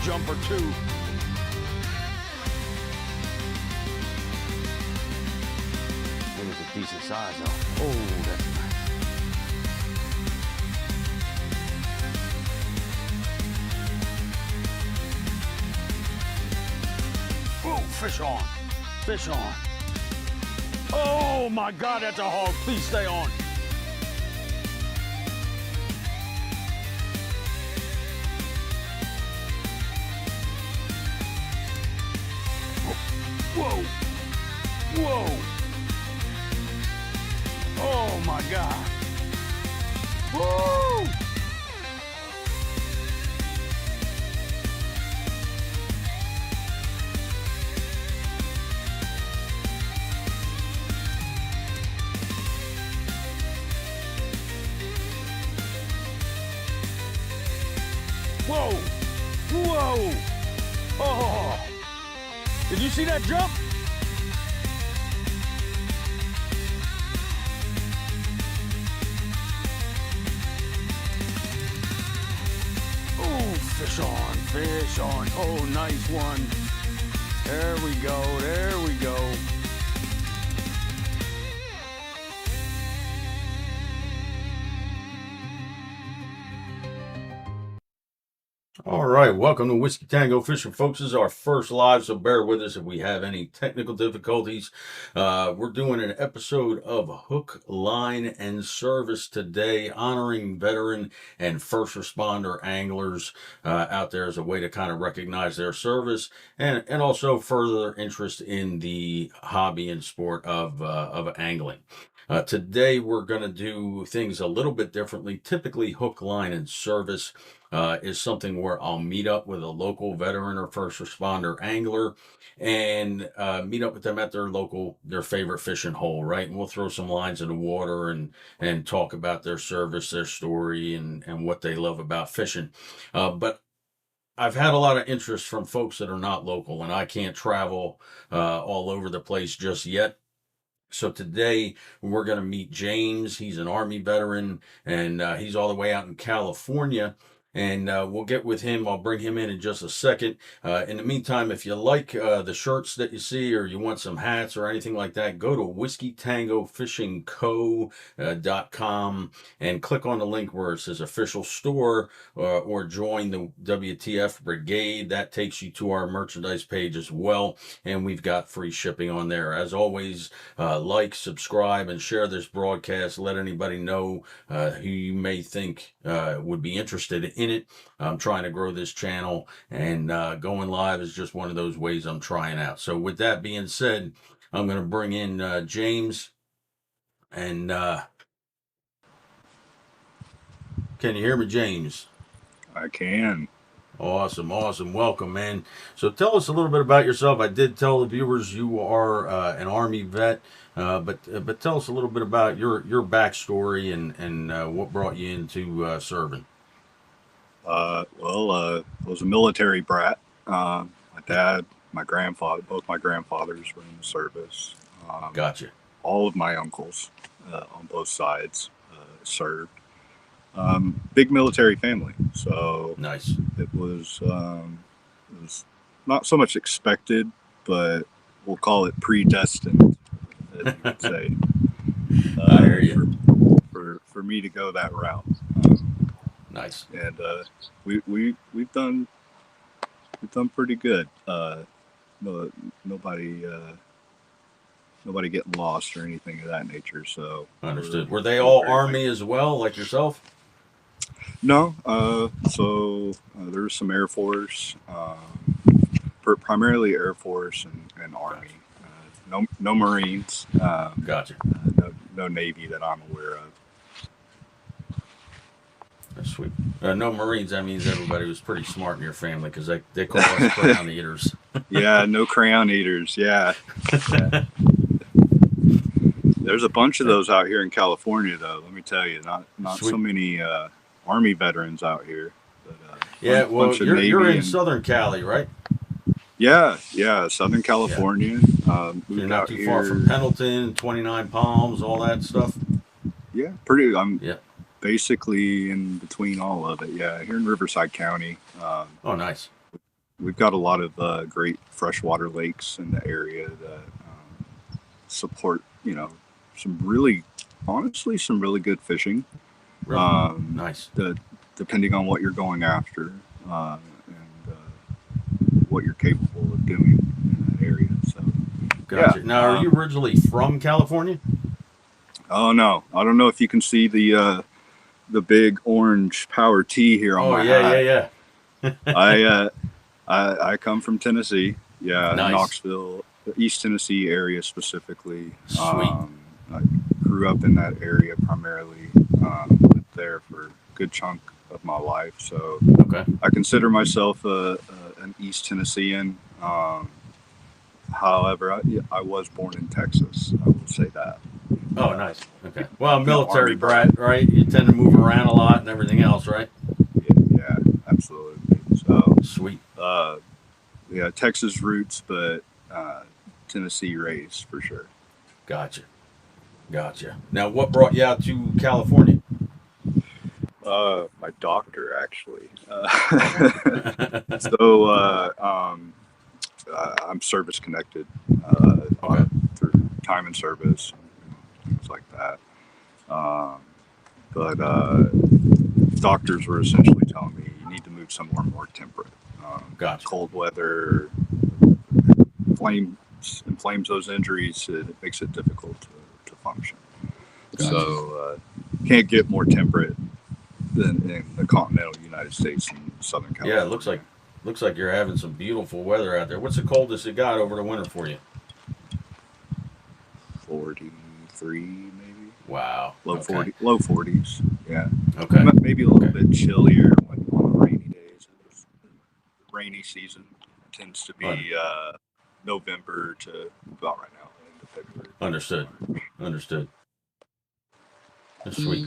jump or two. It was a decent size though. Oh, that's nice. Oh, fish on. Fish on. Oh my God, that's a hog. Please stay on. Whoa. Whoa. Oh my God. Woo! Whoa! Whoa! Oh! Did you see that jump? Oh, fish on, fish on. Oh, nice one. There we go, there we go. All right, welcome to Whiskey Tango Fishing, folks. This is our first live, so bear with us if we have any technical difficulties. We're doing an episode of Hook, Line, and Service today, honoring veteran and first responder anglers out there as a way to kind of recognize their service and also further interest in the hobby and sport of angling. Today, we're going to do things a little bit differently. Typically, hook, line, and service is something where I'll meet up with a local veteran or first responder angler and meet up with them at their favorite fishing hole, right? And we'll throw some lines in the water and talk about their service, their story, and what they love about fishing. But I've had a lot of interest from folks that are not local, and I can't travel all over the place just yet. So today we're going to meet James. He's an Army veteran, and he's all the way out in California. And we'll get with him. I'll bring him in just a second. In the meantime, if you like the shirts that you see, or you want some hats or anything like that, go to whiskeytangofishingco.com and click on the link where it says official store or join the WTF brigade. That takes you to our merchandise page as well. And we've got free shipping on there. As always, like, subscribe, and share this broadcast. Let anybody know who you may think would be interested in it. I'm trying to grow this channel, and going live is just one of those ways I'm trying out. So with that being said, I'm going to bring in James. And can you hear me, James? I can. Awesome. Welcome, man. So tell us a little bit about yourself. I did tell the viewers you are an Army vet, but tell us a little bit about your backstory and what brought you into serving. I was a military brat. My dad, my grandfather, both my grandfathers were in the service. Gotcha. All of my uncles on both sides served. Big military family, so nice. It was not so much expected, but we'll call it predestined, as you would say. I hear you. For me to go that route. Nice. And we've done pretty good. Nobody getting lost or anything of that nature. So understood. Were they all Army as well, like yourself? No. So there was some Air Force, primarily Air Force and Army. No Marines. Gotcha. No Navy that I'm aware of. That's sweet. No Marines. That means everybody was pretty smart in your family, because they call us crayon eaters. Yeah, no crayon eaters. Yeah. There's a bunch of those out here in California, though. Let me tell you, not sweet. So many Army veterans out here. But, yeah, well, you're in Southern Cali, right? Yeah, Southern California. Yeah. You're not too far from Pendleton, 29 Palms, all that stuff. Yeah, pretty. I'm basically in between all of it. Yeah, here in Riverside County. Oh, nice. we've got a lot of great freshwater lakes in the area that support, some really, honestly, some really good fishing. Really Um, nice. the Depending on what you're going after and what you're capable of doing in that area. So yeah. Gotcha. Now, are you originally from California? Oh no, I don't know if you can see the big orange power T here on Oh my yeah, hat. yeah, I yeah. uh, I come from Tennessee. Yeah, Nice. Knoxville, the East Tennessee area specifically. Sweet. I grew up in that area primarily. Lived there for a good chunk of my life, so Okay. I consider myself an East Tennessean. However, I was born in Texas. I will say that. Oh, nice. Okay. Well, Army military brat. brat, right? You tend to move around a lot and everything else, right? Yeah, absolutely. So, Sweet. uh, yeah, Texas roots, but uh, Tennessee raised for sure. Gotcha. Gotcha. Now, what brought you out to California? My doctor actually. Okay. I'm service connected Okay. through time and service, and things like that. Um, but doctors were essentially telling me you need to move somewhere more temperate. Gotcha. Cold weather flames inflames those injuries. It makes it difficult to function. Gotcha. So can't get more temperate than in the continental United States and Southern Yeah, it California. looks like you're having some beautiful weather out there. What's the coldest it got over the winter for you? 43 maybe. Wow. Okay. Low 40s. Yeah, Okay. maybe a little Okay. bit chillier when, on the rainy days. Rainy season tends to Un- be November to about right now, into February. Understood. Understood. That's sweet.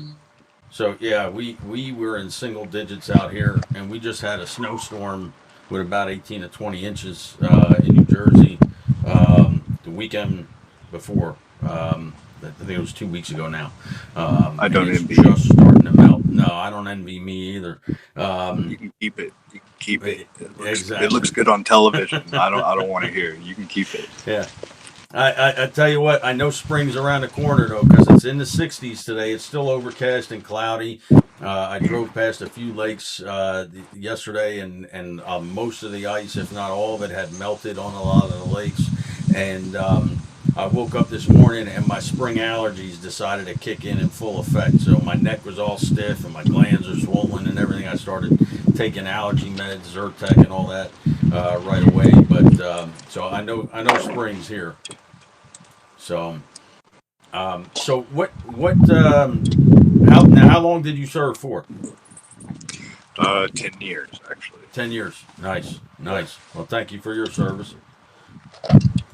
So yeah, we were in single digits out here, and we just had a snowstorm with about 18 to 20 inches in New Jersey the weekend before. I think it was 2 weeks ago now, I and don't it's envy just you. starting to melt. No, I don't envy me either. You Um, can keep it. You can keep it. It looks exactly. good on television. I don't want to hear it. You can keep it. Yeah. I tell you what, I know spring's around the corner though, because it's in the 60s today. It's still overcast and cloudy. I drove past a few lakes yesterday, and most of the ice, if not all of it, had melted on a lot of the lakes. And I woke up this morning, and my spring allergies decided to kick in full effect. So my neck was all stiff, and my glands are swollen, and everything. I started taking allergy meds, Zyrtec, and all that right away. But so I know spring's here. So, so what? How long did you serve for? 10 years actually. 10 years. Nice, Yeah. nice. Well, thank you for your service.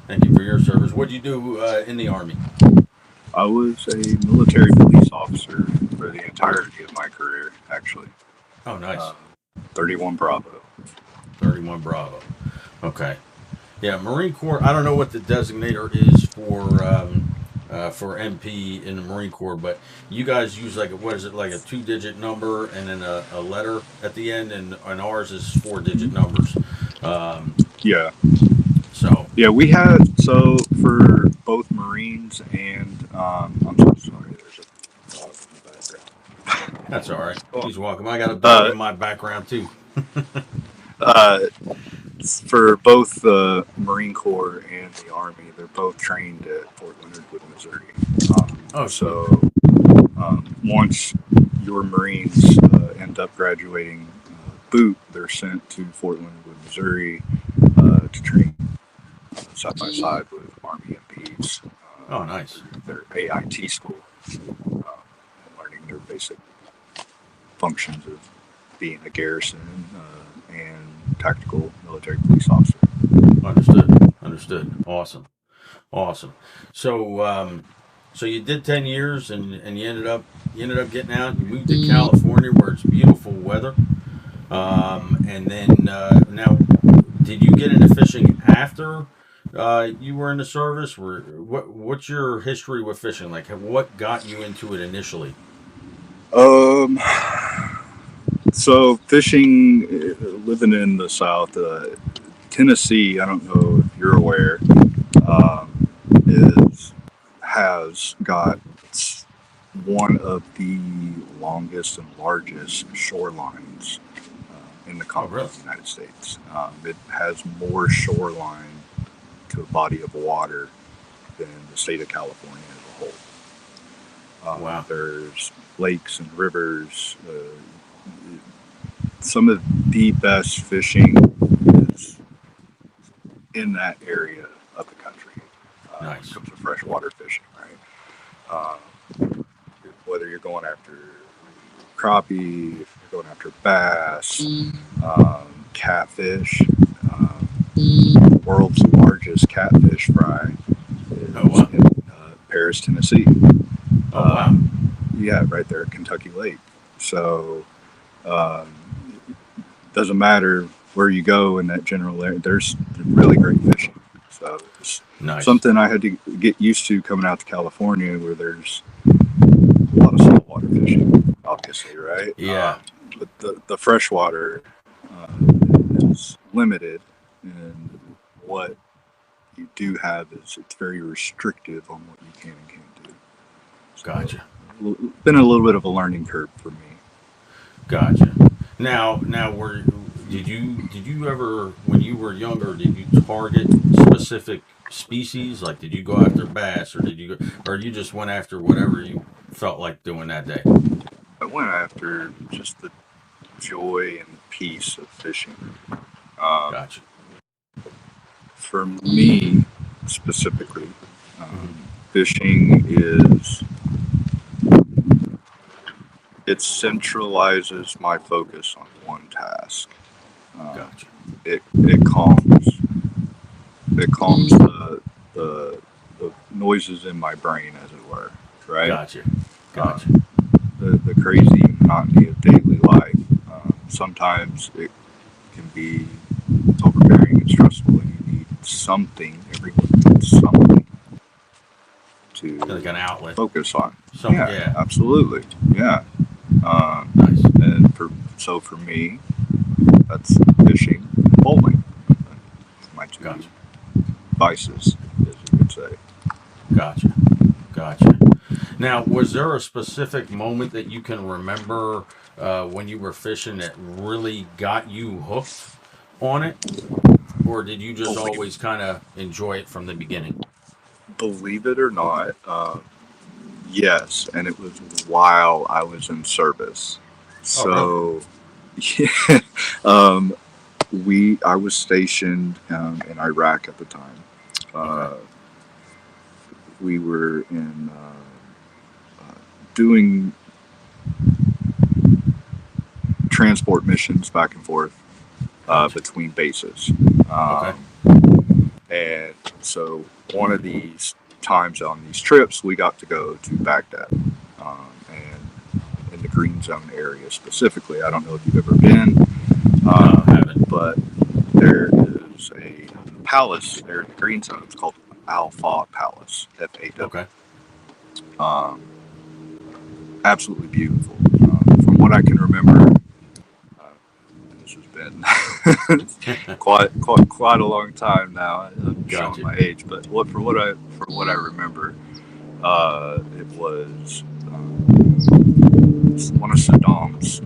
Thank you for your service. What did you do in the army? I was a military police officer for the entirety of my career, actually. Oh, Uh, nice. 31 Bravo. 31 Bravo. Okay. Yeah, Marine Corps. I don't know what the designator is for MP in the Marine Corps, but you guys use like what is it like a 2-digit number and then a letter at the end, and ours is 4-digit numbers. Um, Yeah. so Yeah, we had, so for both Marines and, I'm so sorry, there's a dog in the background. that's all right. He's welcome. I got a dog Uh, in my background too. uh, for both the Marine Corps and the Army, they're both trained at Fort Leonard Wood, Missouri. Oh, sweet. So once your Marines end up graduating boot, they're sent to Fort Leonard Wood, Missouri to train side by side with Army MPs Oh, nice. through their AIT school, learning their basic functions of being a garrison and tactical military police officer. Understood. Understood. Awesome. Awesome. So, so you did 10 years, and you ended up getting out. You moved to California, where it's beautiful weather. And then now, did you get into fishing after you were in the service? What's your history with fishing? Like, what got you into it initially? Um, so fishing, living in the South, Tennessee, I don't know if you're aware, is has got one of the longest and largest shorelines in the Oh, really? continental United States. It has more shoreline to a body of water than the state of California as a whole. Wow. There's lakes and rivers. Some of the best fishing is in that area of the country when it Nice. comes to freshwater fishing, right? Whether you're going after crappie, if you're going after bass, catfish. The world's largest catfish fry Oh, is wow. in Paris, Tennessee. Oh, wow. Um, yeah, right there at Kentucky Lake. So um, doesn't matter where you go in that general area. There's really great fishing. So it's Nice. something I had to get used to coming out to California, where there's a lot of saltwater fishing, obviously, right? Yeah. But the freshwater is limited, and what you do have is it's very restrictive on what you can and can't do. So Gotcha. been a little bit of a learning curve for me. Gotcha. Now, did you ever, when you were younger, did you target specific species? Like, did you go after bass, or or you just went after whatever you felt like doing that day? I went after just the joy and peace of fishing. Um, Gotcha. for me specifically, Hmm. fishing is it centralizes my focus on one task. Um, Gotcha. it calms the noises in my brain, as it were, right? Gotcha. Gotcha. Um, the crazy monotony of daily life. Sometimes it can be overbearing and stressful, and you need something. Everyone needs something Like an to outlet. focus on. Some, Yeah, yeah. absolutely. Yeah. Nice. And for me, that's fishing and bowling. My two Gotcha. vices, as you could say. Gotcha. Gotcha. Now, was there a specific moment that you can remember when you were fishing that really got you hooked on it? Or did you just Believe, always kind of enjoy it from the beginning? believe it or not, yes, and it was while I was in service. Oh, really? So, yeah, um, I was stationed in Iraq at the time. Okay. Uh, we were in doing transport missions back and forth Gotcha. between bases. Okay. Um, and so one of these times on these trips, we got to go to Baghdad and in the Green Zone area specifically. I don't know if you've ever been, No, I haven't. but there is a palace there in the Green Zone. It's called Al Fawd Palace, FAW. Okay. Um, absolutely beautiful. From what I can remember, this has been quite a long time now. I'm showing Gotcha. my age, but for what I remember, it was one of Saddam's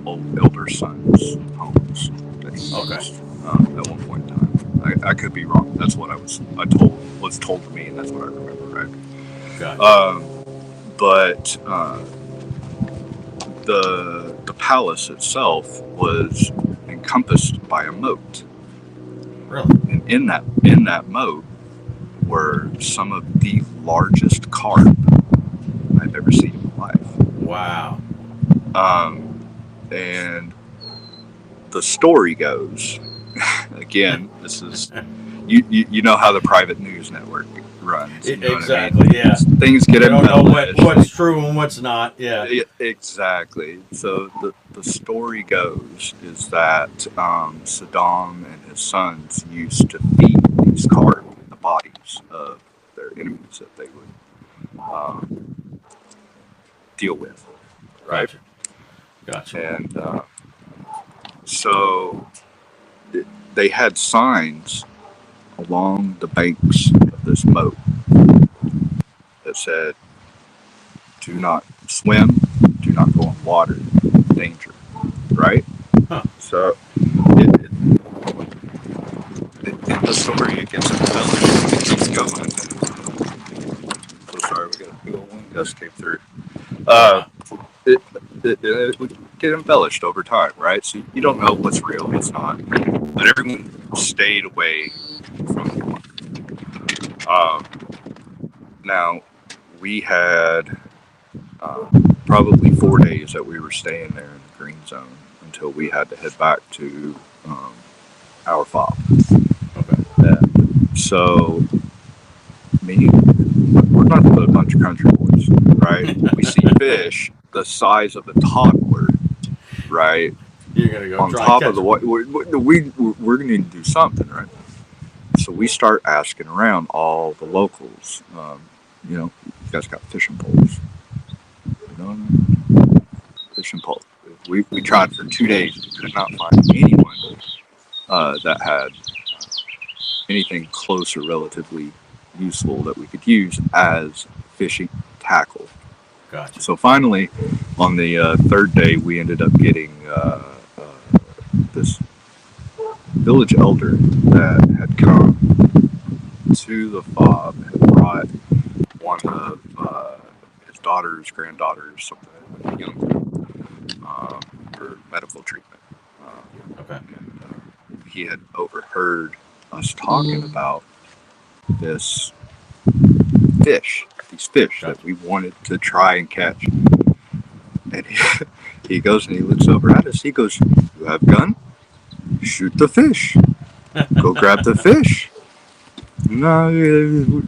old elder son's homes that he Okay. used at one point in time. I could be wrong. That's what was told to me, and that's what I remember. Right. Gotcha. Um, but the palace itself was encompassed by a moat, Really? and in that moat were some of the largest carp I've ever seen in my life. Wow. And the story goes, again, this is you know how the private news network runs. You know what I mean? Exactly. Yeah. Things get You don't know embellished. what's true and what's not. Yeah. Exactly. So the story goes is that Saddam and his sons used to feed these carp the bodies of their enemies that they would deal with, right? Gotcha. Gotcha. And so they had signs along the banks of this moat that said, "Do not swim, do not go in water, danger." Right? Huh. So in the story, it gets embellished. It keeps going. So sorry, we got a big old wind gust came through. Oh Uh, wow. it would get embellished over time, right? So you don't know what's real, what's not. But everyone stayed away from the water. Um, now, we had probably 4 days that we were staying there in the green zone until we had to head back to um, our fob. Okay. So, me, we're not a bunch of country boys, right? We see fish the size of a toddler, right? You're gonna go On try and top of catch the them. water, we're going to need to do something, right? So we start asking around all the locals. You guys got fishing poles? No, no, fishing poles. We tried for 2 days. We could not find anyone that had anything close or relatively useful that we could use as fishing tackle. Gotcha. So finally, on the third day, we ended up getting this village elder that had come to the fob and brought one of his daughters, granddaughters, something young for medical treatment. Okay. And he had overheard us talking about this these fish that Gotcha. we wanted to try and catch. And he goes and he looks over at us. He goes, "You have gun? Shoot the fish. Go grab the fish." No,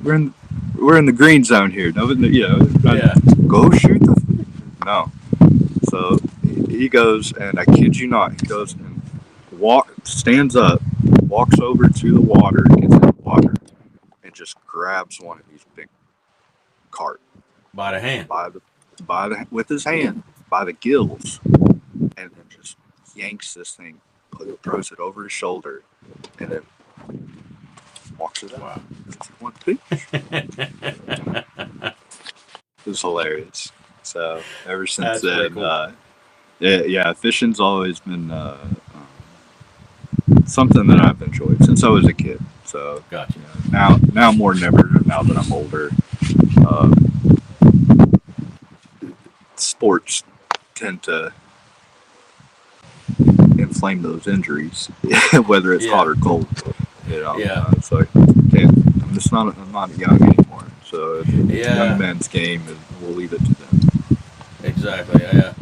we're in the green zone here. No, Yeah. go shoot the fish. No. So he goes, and I kid you not, he goes and stands up, walks over to the water, gets in the water, and just grabs one of these big carp By the hand. by with his hand by the gills, and then just yanks this thing, throws it over his shoulder, and then walks it out. Wow. One fish. It was hilarious. So ever since That's pretty then, cool. yeah, fishing's always been something that I've enjoyed since I was a kid. So Gotcha. now more than ever, now that I'm older, uh, sports tend to inflame those injuries, whether it's hot Yeah. or cold. Yeah. So I can't. I'm not young anymore. So it's a young Yeah. man's game, and we'll leave it to them. Exactly. Yeah.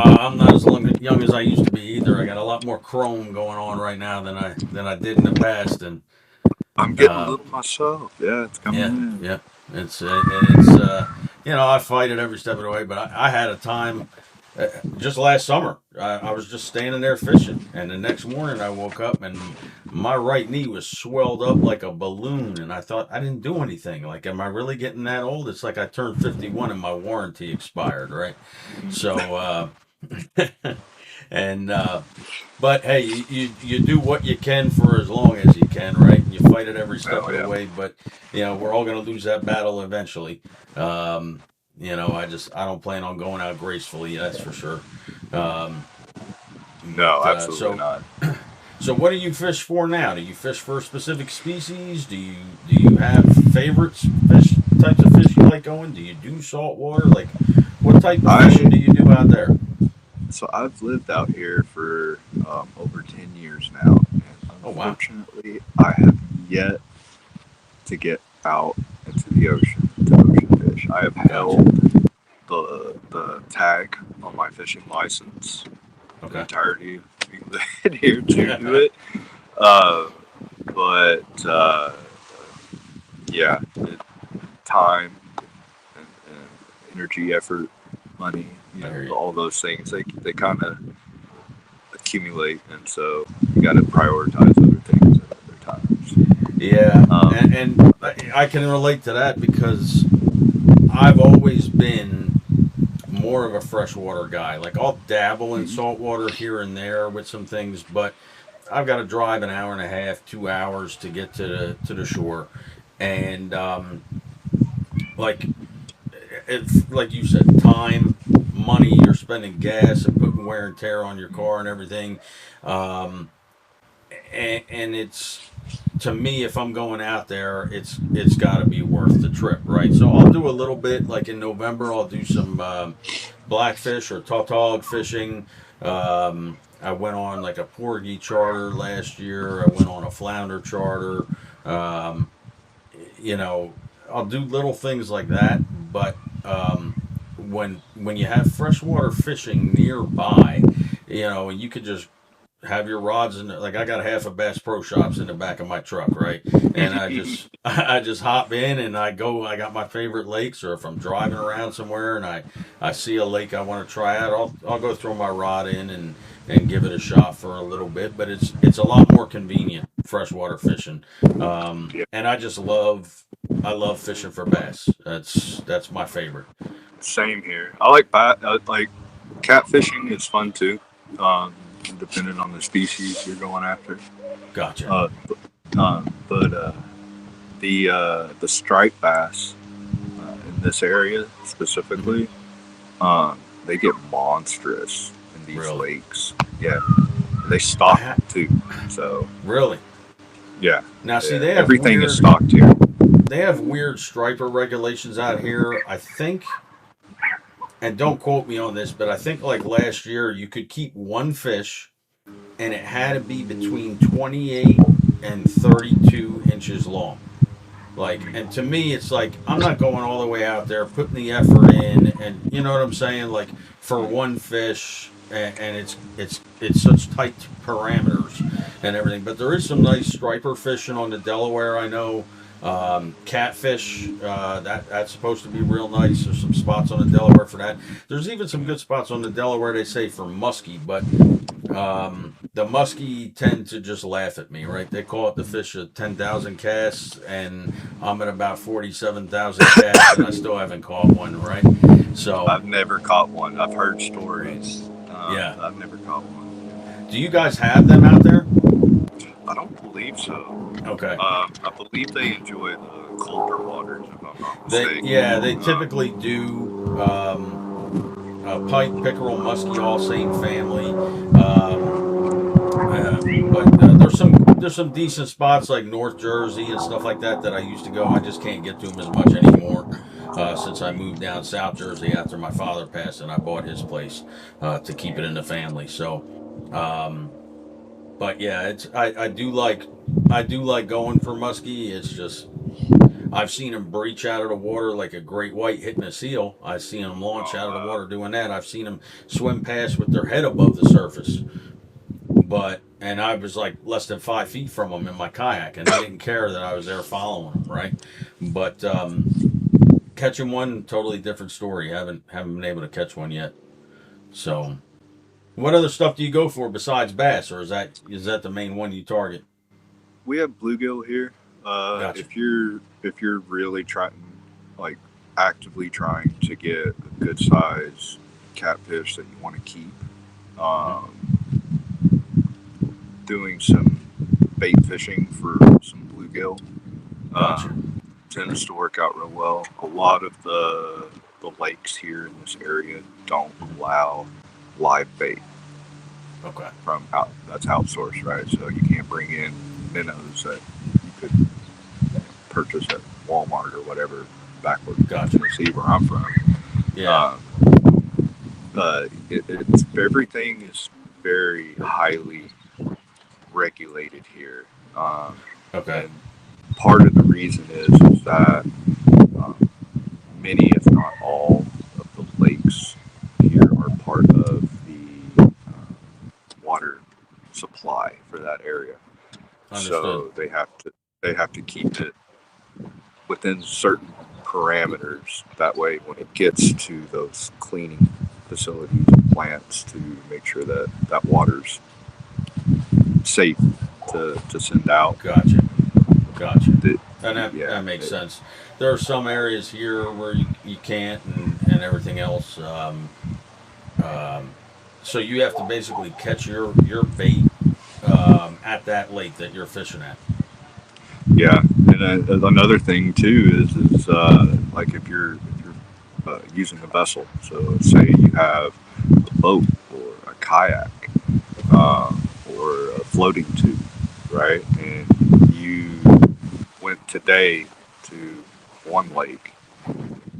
I'm not as young as I used to be either. I got a lot more chrome going on right now than I did in the past, and I'm getting a uh, little myself. Yeah, it's coming yeah, in. yeah. It's I fight it every step of the way, but I had a time just last summer. I was just standing there fishing, and the next morning I woke up and my right knee was swelled up like a balloon, and I thought I didn't do anything. Like, am I really getting that old? It's like I turned 51 and my warranty expired, right? So, and but hey, you do what you can for as long as you can, right? And you fight it every step Oh of the yeah. way. But we're all going to lose that battle eventually. I don't plan on going out gracefully. That's for sure. Um, No, but absolutely not. so what do you fish for now? Do you fish for a specific species? Do you have favorites fish types of fish you like going? Do you do saltwater? Like, what type of fishing I do you do out there? So I've lived out here for over 10 years now, and Oh wow, unfortunately, I have yet to get out into the ocean to ocean fish. I have gotcha. held the tag on my fishing license the Okay. entirety of being here to do it. Uh, but yeah, time and energy, effort, money, I hear you. all those things, they kind of accumulate, and so you got to prioritize other things at other times. Yeah, and, Um, and I can relate to that because I've always been more of a freshwater guy. Like, I'll dabble in mhm. saltwater here and there with some things, but I've got to drive an hour and a half, 2 hours to get to the shore, and like it's like you said, time, money. You're spending gas and putting wear and tear on your car and everything, um, and it's to me, if I'm going out there, it's got to be worth the trip, right? So I'll do a little bit, like in November, I'll do some blackfish or tautog fishing. I went on like a porgy charter last year. I went on a flounder charter. Um, you know, I'll do little things like that, but when you have freshwater fishing nearby, and you could just have your rods in like I got half a Bass Pro Shops in the back of my truck, right? And I just I just hop in and I go. I got my favorite lakes, or if I'm driving around somewhere and I see a lake I want to try out, I'll go throw my rod in and give it a shot for a little bit. But it's a lot more convenient freshwater fishing, Yeah, and I love fishing for bass. That's my favorite. same here. I like like catfishing is fun too, um, depending on the species you're going after. Gotcha. Uh, but the striped bass in this area Hmm. specifically, they get monstrous in these Really, lakes. Yeah, they I stock ha- them too. So really. yeah, Now see, yeah, everything is stocked here. they have weird striper regulations out here. I think, and don't quote me on this, but I think like last year you could keep one fish and it had to be between 28 and 32 inches long. Like, and to me, it's like I'm not going all the way out there, putting the effort in, and you know what I'm saying. Like for one fish, and it's such tight parameters and everything. But there is some nice striper fishing on the Delaware. I know catfish. That's supposed to be real nice. There's some spots on the Delaware for that. There's even some good spots on the Delaware. They say for muskie, but the muskie tend to just laugh at me, right? They call it the fish of 10,000 casts, and I'm at about 47,000 casts, and I still haven't caught one, right? So, I've never caught one. I've heard stories. yeah. I've never caught one. Do you guys have them out there? I don't believe so. Okay. I believe they enjoy the colder waters, if I'm not mistaken. They typically do pike, pickerel, muskie, all same family. But there's some decent spots like North Jersey and stuff like that I used to go. I just can't get to them as much anymore since I moved down South Jersey after my father passed and I bought his place to keep it in the family. So, um, but yeah, I do like going for muskie. It's just I've seen them breach out of the water like a great white hitting a seal. I've seen them launch Oh out of the wow. water doing that. I've seen them swim past with their head above the surface. And I was like less than 5 feet from them in my kayak, and they didn't care that I was there following them, right? But catching one, totally different story. Haven't been able to catch one yet. So, what other stuff do you go for besides bass, or is that the main one you target? We have bluegill here. Gotcha. If you're really trying, like actively trying to get a good size catfish that you want to keep, Hmm. um, doing some bait fishing for some bluegill Gotcha. tends to work out real well. A lot of the lakes here in this area don't allow live bait Okay. from out. That's outsourced, right? So you can't bring in minnows that you could purchase at Walmart or whatever back in Gotcha. Tennessee where I'm from. Yeah. Um, it's everything is very highly regulated here, Okay. and part of the reason is that um, many, if not all, of the lakes here are part of the water supply for that area. Understood. So they have to keep it within certain parameters. That way, when it gets to those cleaning facilities and plants, to make sure that that water's safe to send out. Gotcha. Gotcha. The, And that yeah, makes sense. There are some areas here where you can't and everything else. So you have to basically catch your bait at that lake that you're fishing at. Yeah, and another thing too is like if you're using a vessel. So say you have a boat or a kayak Okay. or a floating tube, right? And you went today to one lake.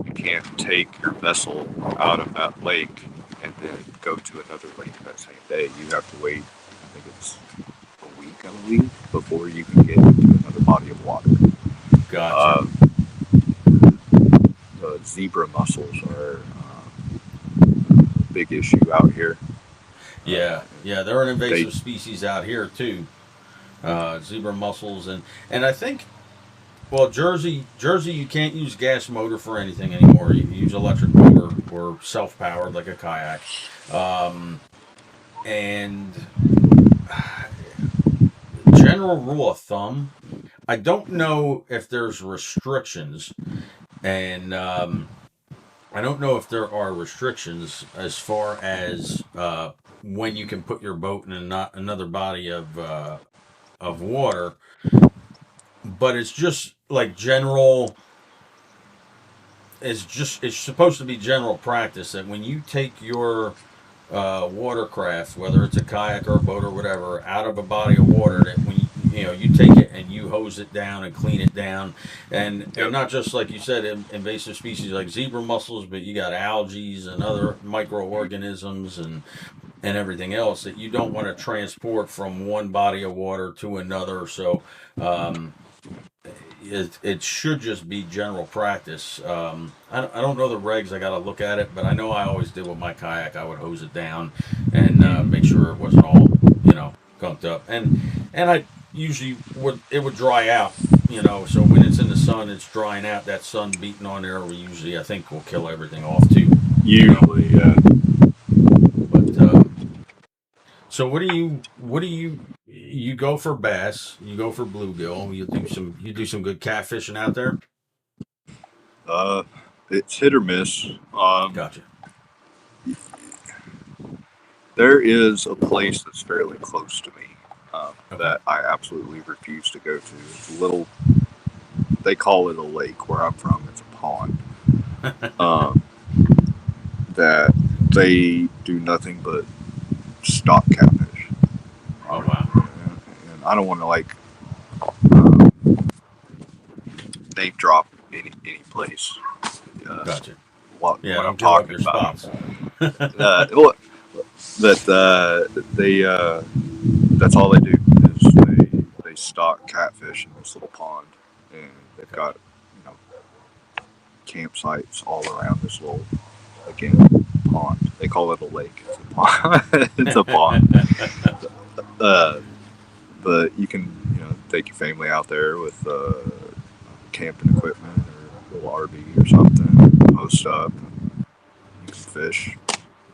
You can't take your vessel out of that lake and then go to another lake that same day. You have to wait. I think it's a week, I believe, before you can get into another body of water. Gotcha. Uh, Zebra mussels are a big issue out here. Yeah, yeah, they're an They invasive species out here too. Zebra mussels and I think well Jersey you can't use gas motor for anything anymore. You use electric motor or self powered like a kayak. Um, and general rule of thumb, I don't know if there's restrictions and I don't know if there are restrictions as far as when you can put your boat in another body of water, but it's just like general. It's supposed to be general practice that when you take your watercraft, whether it's a kayak or a boat or whatever, out of a body of water, that when you take it and you hose it down and clean it down, and Yep. not just like you said, invasive species like zebra mussels, but you got algae and other microorganisms and everything else that you don't want to transport from one body of water to another. So um, it should just be general practice. I don't know the regs. I got to look at it, but I know I always did with my kayak. I would hose it down and make Mm-hmm. sure it wasn't all gunked up, and I usually would dry out. So when it's in the sun, it's drying out. That sun beating on there, we usually I think will kill everything off too. You know, Usually, yeah. but so you go for bass, you go for bluegill, you do some good catfishing out there. Uh, it's hit or miss. Gotcha. There is a place that's fairly close to me Okay. that I absolutely refuse to go to. It's a little, they call it a lake where I'm from. It's a pond. Um, that they do nothing but stock catfish Oh on it. wow. And I don't want to like um, name drop any place. So Gotcha. Yeah, what I'm don't give up talking your about. spots. Well, that they that's all they do is they stock catfish in this little pond, and they've Okay. got you know campsites all around this little again pond. They call it a lake. It's a pond. It's a pond. Uh, but you can take your family out there with camping equipment or a little RV or something, post up, and you can fish.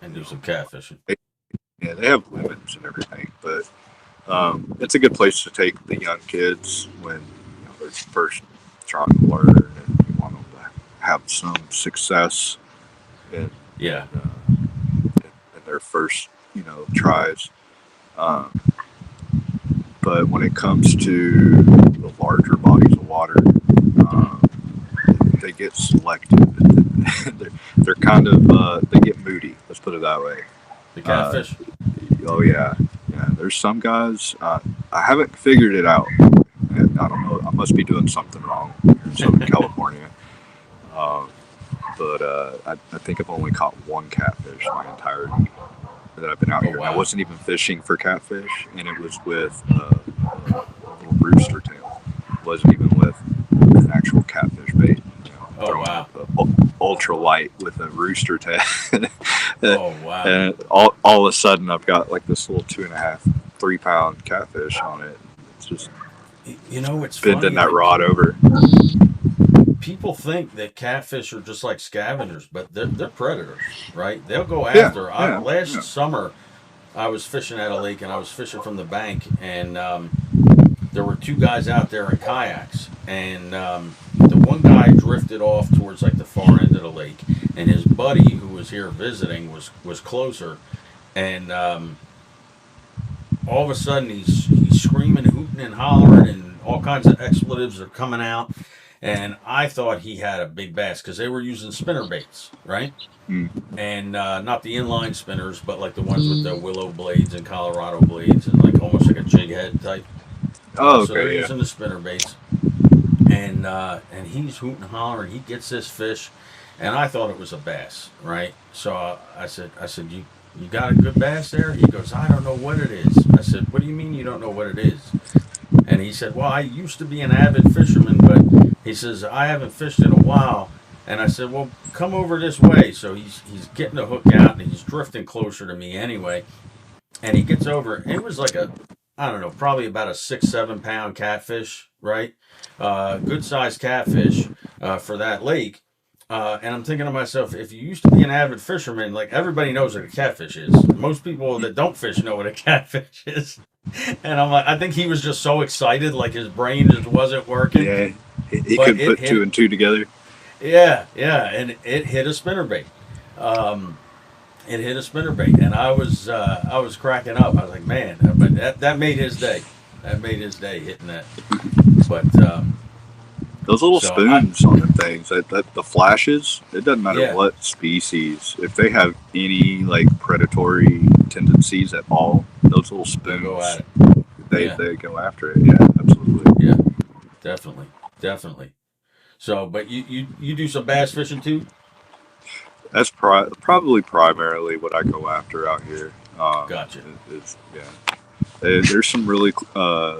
And You do know, some catfishing. they, yeah, they have limits and everything, but it's a good place to take the young kids when they're first trying to learn and you want them to have some success in in, Yeah. in their first tries. Um, but when it comes to the larger bodies of water, Hmm. um, they get selective. They're kind of they get moody. Let's put it that way. The Uh, catfish. oh yeah, yeah. There's some guys. I haven't figured it out. And I don't know. I must be doing something wrong here in Southern California. Um, but I think I've only caught one catfish my entirety that I've been out Oh here, and I wow. wasn't even fishing for catfish, and it was with a little rooster tail. It wasn't even with an actual catfish bait. Oh Throwing wow. a ultra light with a rooster tail, Oh wow. and all of a sudden I've got like this little 2.5, 3 pound catfish on it. It's just It's bending funny. that Like rod over. people think that catfish are just like scavengers, but they're predators, right? They'll go Yeah, after. yeah, Last yeah. summer, I was fishing at a lake and I was fishing from the bank, and there were two guys out there in kayaks, and the one guy drifted off towards like the far end of the lake, and his buddy who was here visiting was closer, and all of a sudden he he's screaming, hooting, and hollering, and all kinds of expletives are coming out. And I thought he had a big bass because they were using spinner baits, right? Mm. And not the inline spinners, but like the ones with the willow blades and Colorado blades, and like almost like a jig head type. Oh, So they're okay, yeah. using the spinner baits, and he's hooting and hollering. He gets this fish, and I thought it was a bass, right? So I said, you got a good bass there? He goes, I don't know what it is. I said, what do you mean you don't know what it is? And he said, well, I used to be an avid fisherman, but he says I haven't fished in a while. And I said, well, come over this way. So he's getting the hook out, and he's drifting closer to me anyway. And he gets over. It was like a, I don't know, probably about a 6, 7 pound catfish, right? Good sized catfish for that lake. And I'm thinking to myself, if you used to be an avid fisherman, like everybody knows what a catfish is. Most people that don't fish know what a catfish is. And I'm like, I think he was just so excited, like his brain just wasn't working. Yeah, he But could it put two hit, and two together. yeah, yeah, and it hit a spinnerbait. Um, it hit a spinnerbait, and I was cracking up. I was like, man, but that made his day. That made his day hitting that. But Those little so I, spoons on them things, that the flashes, it doesn't matter yeah, what species. If they have any like predatory tendencies at all, those little they'll go spoons, at it. they Yeah, they go after it. Yeah, absolutely. yeah, definitely, definitely. So, but you do some bass fishing too? That's probably primarily what I go after out here. Gotcha. Is yeah. There's some uh,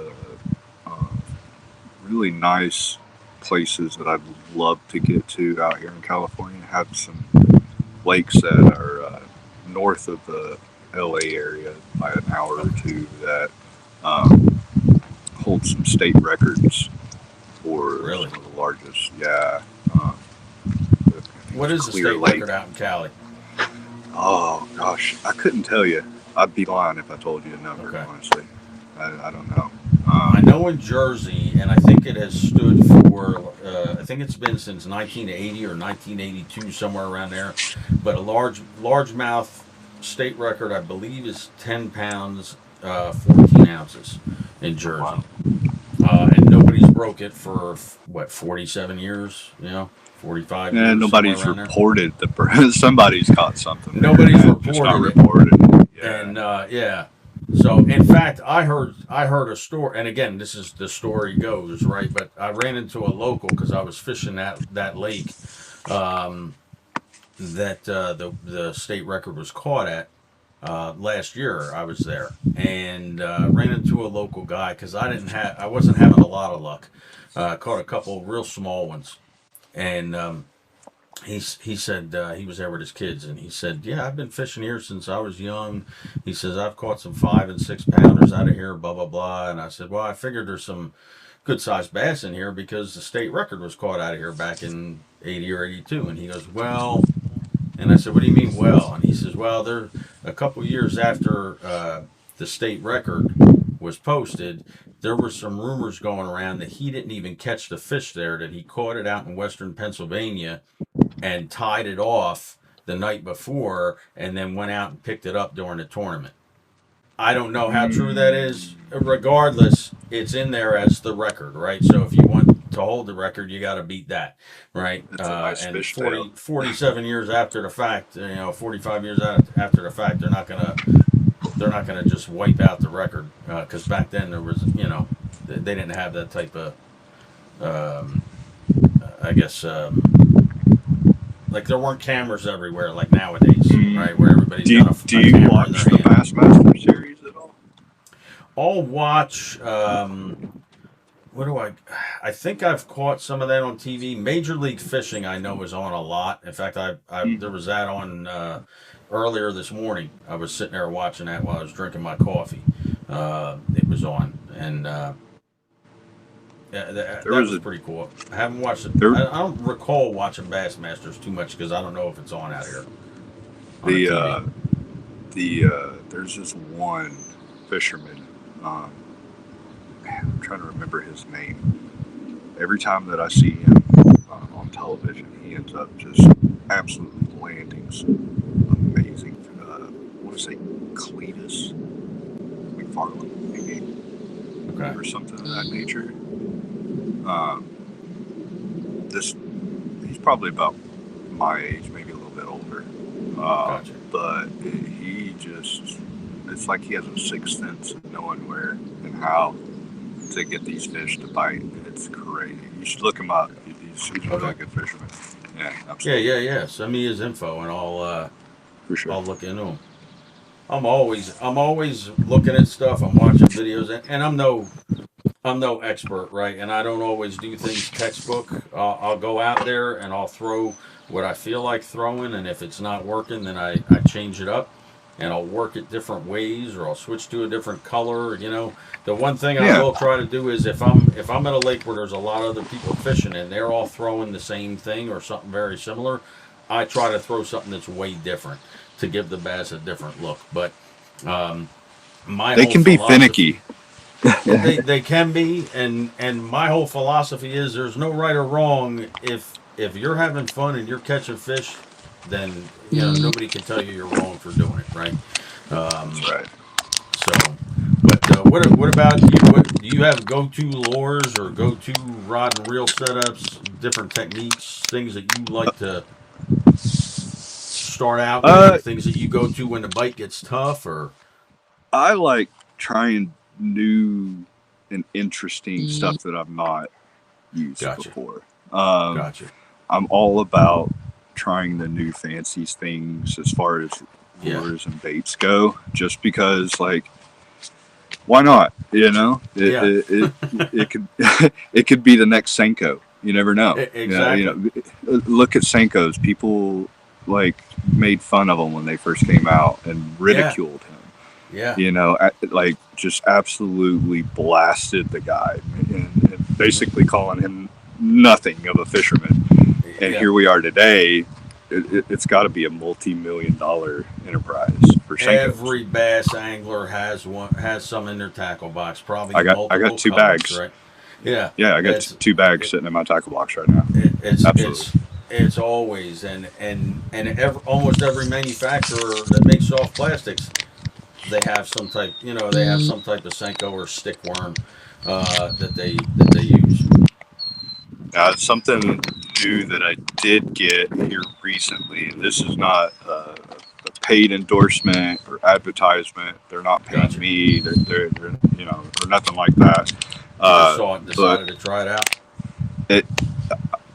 really nice places that I'd love to get to out here in California. Have some lakes that are north of the LA area by an hour or Okay. two that um, hold some state records for Really? some of the largest. Yeah, um, I think What it's is the Clear state Lake. record out in Cali? Oh gosh, I couldn't tell you. I'd be lying if I told you a number. Okay. Honestly, I don't know. I know in Jersey, and I think it has stood for, I think it's been since 1980 or 1982, somewhere around there. But a largemouth state record, I believe, is 10 pounds, 14 ounces in Oh, wow. Jersey. And nobody's broke it for, what, 47 years, 45 And years, somewhere nobody's around there. reported somebody's caught something there, and Nobody's that just not reported it. reported. Yeah. And yeah, so in fact I heard a story, and again, this is the story goes, right, but I ran into a local because I was fishing that lake, um, that the state record was caught at. Last year I was there, and ran into a local guy because I wasn't having a lot of luck. Caught a couple real small ones, and he said he was there with his kids, and he said, yeah, I've been fishing here since I was young. He says, I've caught some 5 and 6 pounders out of here, blah blah blah. And I said, well, I figured there's some good sized bass in here because the state record was caught out of here back in 80 or 82. And he goes, well, and I said, what do you mean, well? And he says, well, they're a couple years after the state record was posted, there were some rumors going around that he didn't even catch the fish there, that he caught it out in western Pennsylvania and tied it off the night before, and then went out and picked it up during the tournament. I don't know how true that is. Mm, Regardless, it's in there as the record, right? So if you want to hold the record, you got to beat that, right? that's a nice And fish tail. 47 years after the fact, 45 years after the fact, they're not gonna just wipe out the record, because back then there was, they didn't have that type of, um, I guess, like there weren't cameras everywhere like nowadays, Mm. right? Where everybody's Do you, got do a you camera in watch their the hand. Bassmaster series at all? I'll watch. What do I think I've caught some of that on TV. Major League Fishing, I know, is on a lot. In fact, I Mm. there was that on earlier this morning. I was sitting there watching that while I was drinking my coffee. It was on, and yeah, that, There that was was a pretty cool. I haven't watched it. there I don't recall watching Bassmasters too much because I don't know if it's on out here on the the TV. there's this one fisherman. Um, Man, I'm trying to remember his name. Every time that I see him on television, he ends up just absolutely landing some amazing. I want to say Cletus McFarland, maybe. Okay. or something of that nature. Um, this he's probably about my age, maybe a little bit older. Gotcha. But he just, it's like he has a sixth sense of knowing where and how to get these fish to bite. It's crazy. You should look him up. He's a really Okay. good fisherman. Yeah, Yeah, absolutely. yeah, yeah. Send me his info and For sure. I'll look into him. I'm always looking at stuff. I'm watching videos, and I'm no expert, right? And I don't always do things textbook. I'll go out there and I'll throw what I feel like throwing, and if it's not working, then I change it up, and I'll work it different ways, or I'll switch to a different color. The one thing I Yeah. will try to do is if I'm at a lake where there's a lot of other people fishing and they're all throwing the same thing or something very similar, I try to throw something that's way different to give the bass a different look. But um, my They whole can be finicky. philosophy they can be, and my whole philosophy is there's no right or wrong. If you're having fun and you're catching fish, then nobody can tell you you're wrong for doing it, right? That's Um, right. so, but what about you? What do you have go to lures or go to rod and reel setups, different techniques, things that you like to start out with, or Uh, things that you go to when the bite gets tough? Or I like trying new and interesting stuff that I've not used gotcha, before. Um, gotcha, I'm all about trying the new fancy things as far as yeah, lures and baits go, just because, like, why not? You know, yeah, it could it could be the next Senko. You never know. exactly, Look at Senkos. People like made fun of him when they first came out and yeah, ridiculed him. yeah. Like just absolutely blasted the guy and basically calling him nothing of a fisherman. And Yeah, here we are today. It's got to be a multi-million-dollar enterprise for Senkos. every bass angler has some in their tackle box, probably in I got multiple two colors, bags. right? Yeah, Yeah, I got it's two bags it, sitting in my tackle box right now. it's Absolutely. it's always almost every manufacturer that makes soft plastics, they have some type, they have some type of Senko or stick worm that they use. Something new that I did get here recently, and this is not a paid endorsement or advertisement. They're not paying Gotcha. me. Or nothing like that. You just Uh, saw it and but decided to try it out. it,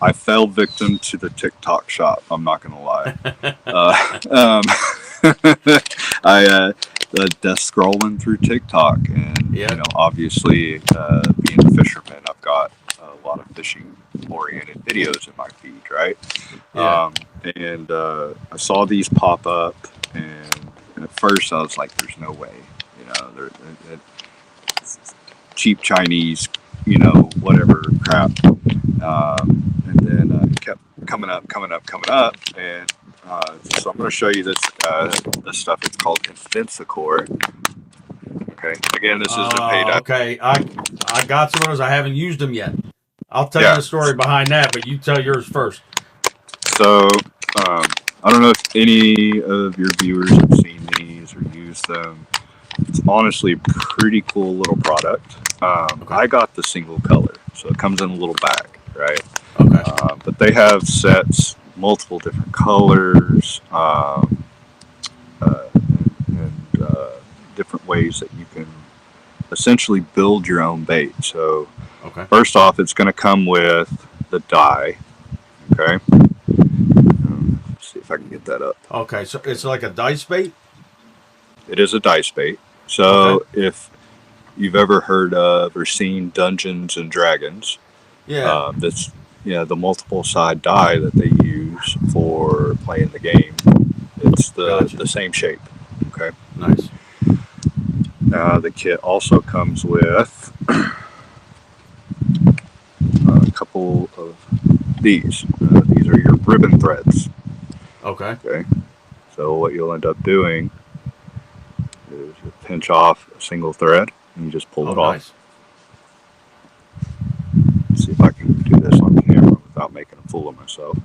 I fell victim to the TikTok shop. I'm not gonna lie. Uh, I Just scrolling through TikTok, and Yeah, obviously, being a fisherman, I've got a lot of fishing oriented videos in my feed, right? yeah, And I saw these pop up, and at first I was like, "There's no way," they're cheap Chinese, whatever crap. And then it kept coming up, and so I'm going to show you this stuff. It's called Invincicore. Okay, again, this isn't a paid ad. okay. I got some of those. I haven't used them yet. I'll tell you Yeah. the story behind that, but you tell yours first. So I don't know if any of your viewers have seen these or used them. It's honestly a pretty cool little product. Okay. I got the single color, so it comes in a little bag, right? Okay. But they have sets, multiple different colors, and different ways that you can essentially build your own bait. So Okay. first off, it's going to come with the dye. Okay. Let's see if I can get that up. Okay. So it's like a dice bait. It is a dice bait. Okay. So if you've ever heard of or seen Dungeons and Dragons, Yeah. that's the multiple side die that they use for playing the game. It's Gotcha. the same shape. Okay. Nice. The kit also comes with a couple of these. These are your ribbon threads. Okay. Okay. So what you'll end up doing is you pinch off a single thread and you just pull Oh, it off. nice. See if I can do this on camera without making a fool of myself.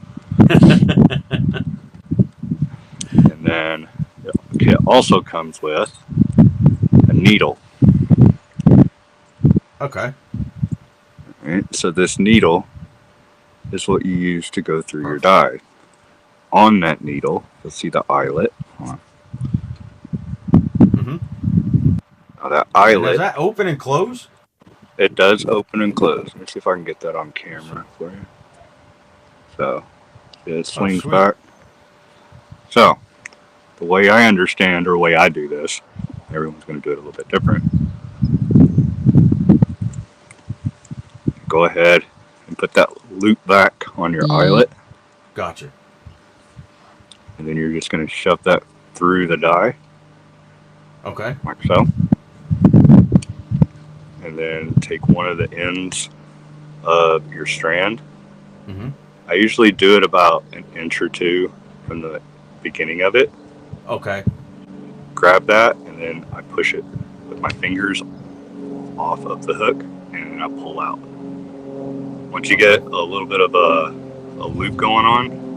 And then the kit also comes with a needle. Okay. Right? So this needle is what you use to go through your Perfect. dye. On that needle, you'll see the eyelet. Mm-hmm. Now that And does eyelet, that open and close? it does open and close. Let me see if I can get that on Let's see. camera for you. So it Oh, swings sweet. back. So the way I understand, or the way I do this, everyone's going to do it a little bit different. Go ahead and put that loop back on your eyelet, Gotcha. and then you're just going to shove that through the dye, Okay. like so. And then take one of the ends of your strand. Mm-hmm. I usually do it about an inch or two from the beginning of it. Okay. Grab that, and then I push it with my fingers off of the hook, and then I pull out. Once you get Okay. a little bit of a loop going on,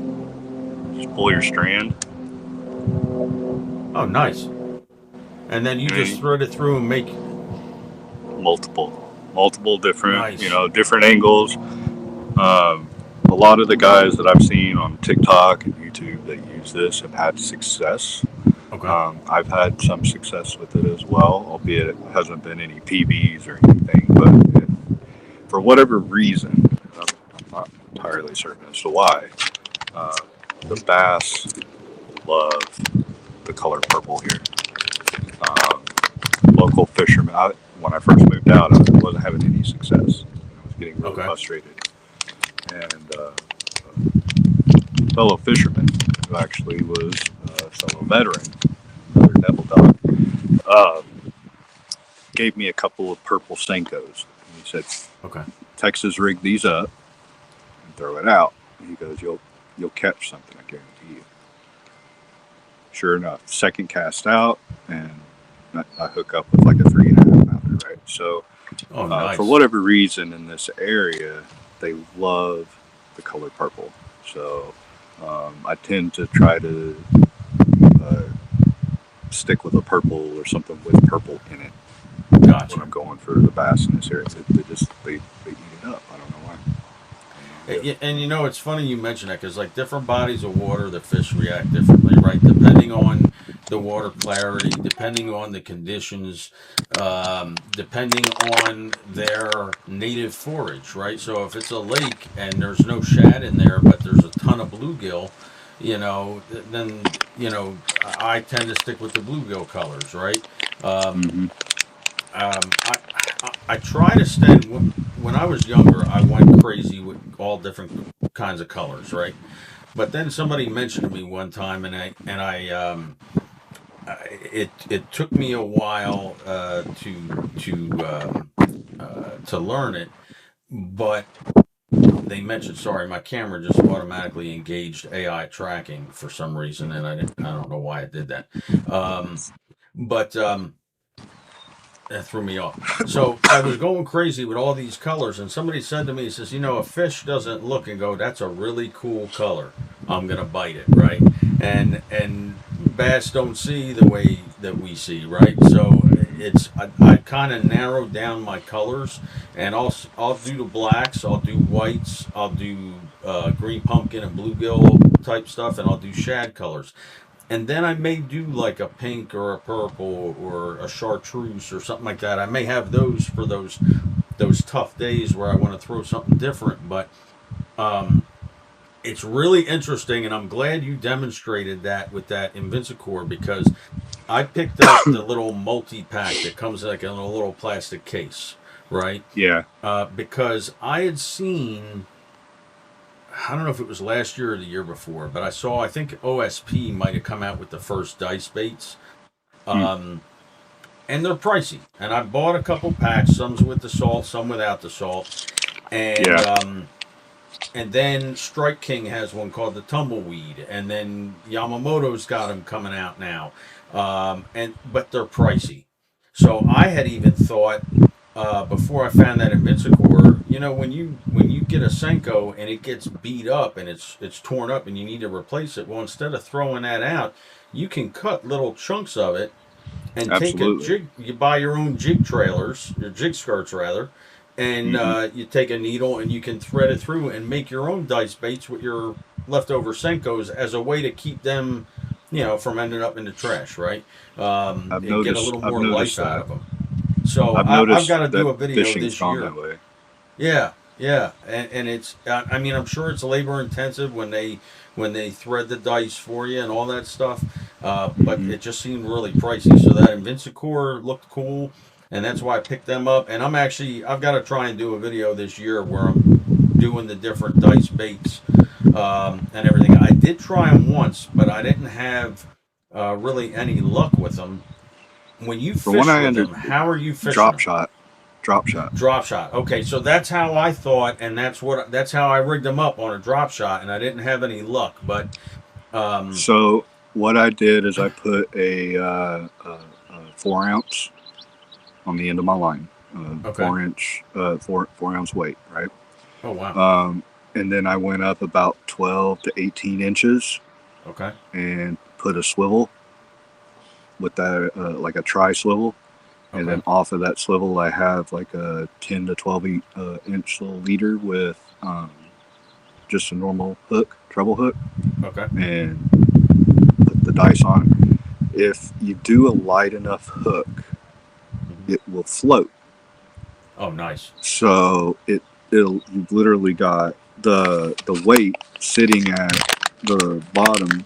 just pull your strand, Oh, nice. And then you and just then thread it through and make multiple different, nice. different angles. Um, a lot of the guys that I've seen on TikTok and YouTube that use this have had success. Okay. I've had some success with it as well, albeit it hasn't been any PBs or anything. But for whatever reason, I'm not entirely certain as to why, uh, the bass love the color purple here. Um, Local fishermen, when I first moved out, I wasn't having any success. I was getting really Okay. frustrated. And a fellow fisherman, who actually was a fellow veteran, another devil dog, uh, gave me a couple of purple Senkos. And he said, Okay. Texas, rig these up and throw it out. And he goes, you'll catch something, I guarantee you. Sure enough, second cast out, and I hook up with like a 3.5 pounder, right? So, Oh, for nice. whatever reason in this area, they love the color purple. So, I tend to try to uh, stick with a purple or something with purple in it when Gotcha. I'm going for the bass in this area. They eat it up. I don't know why. I have no idea. And it's funny you mention that because like different bodies of water, the fish react differently, right? Depending on the water clarity, depending on the conditions, depending on their native forage, right? So if it's a lake and there's no shad in there, but there's a ton of bluegill, then I tend to stick with the bluegill colors, right? Um, Mm-hmm. I try to stay. When I was younger, I went crazy with all different kinds of colors, right? But then somebody mentioned to me one time, it took me a while to learn it, but they mentioned, sorry, my camera just automatically engaged AI tracking for some reason, and I don't know why it did that. Um, but that threw me off. So I was going crazy with all these colors, and somebody said to me, he says, a fish doesn't look and go, that's a really cool color. I'm gonna bite it, right? And bass don't see the way that we see, right? So I kind of narrowed down my colors, and I'll do the blacks, I'll do whites, I'll do green pumpkin and bluegill type stuff, and I'll do shad colors, and then I may do like a pink or a purple or a chartreuse or something like that. I may have those for those tough days where I want to throw something different. But um, it's really interesting, and I'm glad you demonstrated that with that Invincicore because I picked up the little multi pack that comes like in a little plastic case, right? Yeah. Because I had seen. I don't know if it was last year or the year before, but I think OSP might have come out with the first dice baits. Hmm. Um, and they're pricey. And I bought a couple packs, some's with the salt, some without the salt. And Yeah. um, and then Strike King has one called the Tumbleweed, and then Yamamoto's got them coming out now. And but they're pricey. So I had even thought before I found that Invincicore, when you get a Senko and it gets beat up and it's torn up and you need to replace it, well, instead of throwing that out, you can cut little chunks of it and take a Absolutely. jig. You buy your own jig trailers, your jig skirts rather, and Hmm. you take a needle and you can thread it through and make your own dice baits with your leftover Senkos as a way to keep them, from ending up in the trash, right? I've And get a noticed. little I've more life noticed out that. of them. So I've I've noticed got to that do a video fishing's this gone that year. way. Yeah, yeah, and it's I mean I'm sure it's labor intensive when they thread the dice for you and all that stuff, but Hmm. it just seemed really pricey. So that Invincicore looked cool, and that's why I picked them up. And I've got to try and do a video this year where I'm doing the different dice baits and everything. I did try them once, but I didn't have really any luck with them. When you From what fish I with under, them, how are you fishing drop them? shot, drop shot. Drop shot. Okay, so that's how I thought, and that's how I rigged them up on a drop shot, and I didn't have any luck. But um, So what I did is I put a 4 ounce on the end of my line, okay. 4 inch, 4 ounce weight, right? Oh wow. Um, and then I went up about 12 to 18 inches Okay. and put a swivel with that, like a tri swivel. And Okay. then off of that swivel, I have like a 10 to 12 inch little leader with just a normal hook, treble hook, Okay. and put the dice on it. If you do a light enough hook, Hmm. it will float. Oh, nice. So you've literally got the weight sitting at the bottom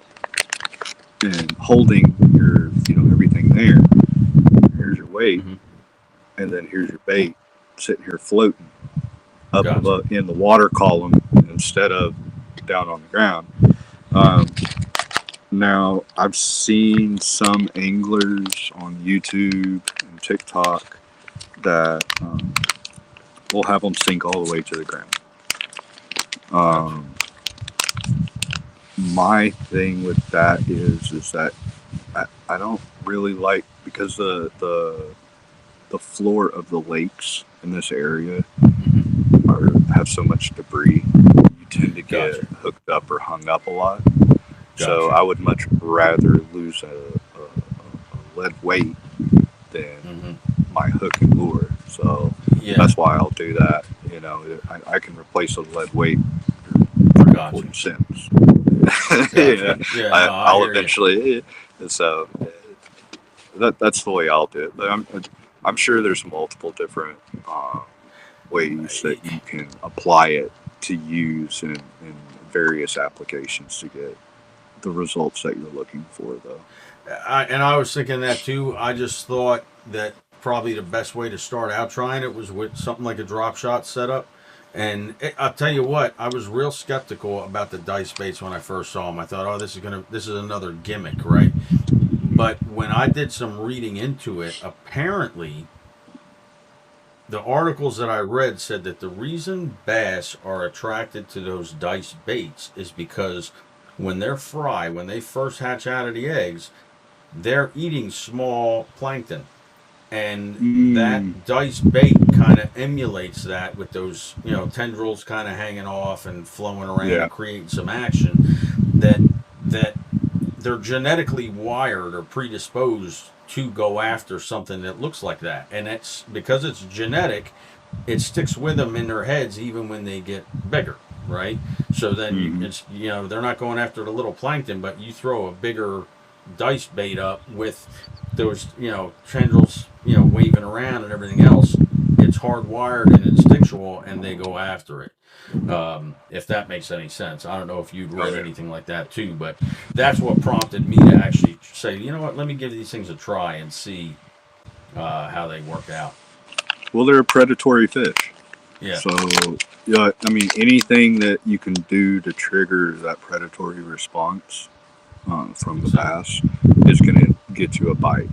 and holding your everything there. Here's your weight, Hmm. and then here's your bait sitting here floating up Gotcha. above in the water column instead of down on the ground. Um, Now I've seen some anglers on YouTube and TikTok that will have them sink all the way to the ground. Gotcha. Um, my thing with that is that I don't really like because the floor of the lakes in this area Hmm. have so much debris. You tend to get Gotcha. hooked up or hung up a lot. So Gotcha. I would much rather lose a lead weight than Hmm. my hook and lure. So Yeah. that's why I'll do that. I can replace a lead weight for Gotcha. 40 cents. Gotcha. Yeah, Yeah. No, I I'll hear you. eventually. So that's the way I'll do it. But I'm sure there's multiple different ways that you can apply it to use in various applications to get the results that you're looking for, though. And I was thinking that too. I just thought that probably the best way to start out trying it was with something like a drop shot setup. And I'll tell you what, I was real skeptical about the dice baits when I first saw them. I thought, oh, this is another gimmick, right? But when I did some reading into it, apparently the articles that I read said that the reason bass are attracted to those dice baits is because when they first hatch out of the eggs, they're eating small plankton. And Mm, that dice bait kind of emulates that with those, tendrils kind of hanging off and flowing around yeah. and creating some action that they're genetically wired or predisposed to go after something that looks like that. And it's because it's genetic, it sticks with them in their heads even when they get bigger, right? So then Hmm. it's they're not going after the little plankton, but you throw a bigger dice bait up with those tendrils waving around and everything else. It's hardwired and instinctual, and they go after it. If that makes any sense, I don't know if you'd Oh read yeah. anything like that too, but that's what prompted me to actually say, you know what, let me give these things a try and see how they work out. Well, they're a predatory fish. Yeah. So, yeah, I mean, anything that you can do to trigger that predatory response from the Exactly. bass is going to get you a bite.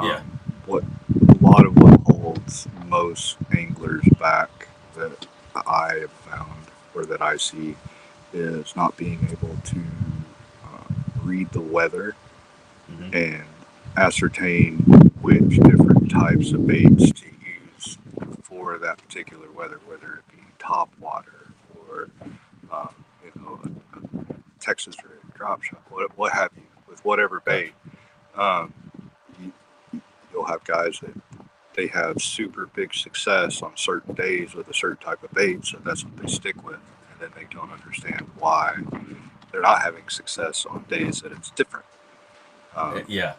Yeah. What a lot of what holds most anglers back that I have found or that I see is not being able to read the weather Hmm. and ascertain which different types of baits to use for that particular weather, whether it be top water or um, a Texas rig, drop shot, what have you, with whatever bait. Gotcha. Um, you, you'll have guys that they have super big success on certain days with a certain type of bait, so that's what they stick with, and then they don't understand why they're not having success on days that it's different. Um, Yeah,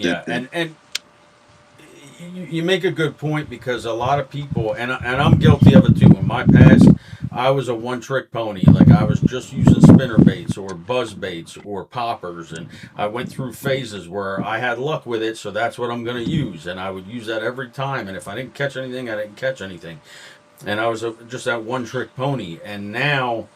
it, yeah, it, and you make a good point because a lot of people, and I'm guilty of it too. In my past, I was a one trick pony. Like I was just using spinner baits or buzz baits or poppers, and I went through phases where I had luck with it, so that's what I'm going to use, and I would use that every time. And if I didn't catch anything, I didn't catch anything, and I was just that one trick pony. And now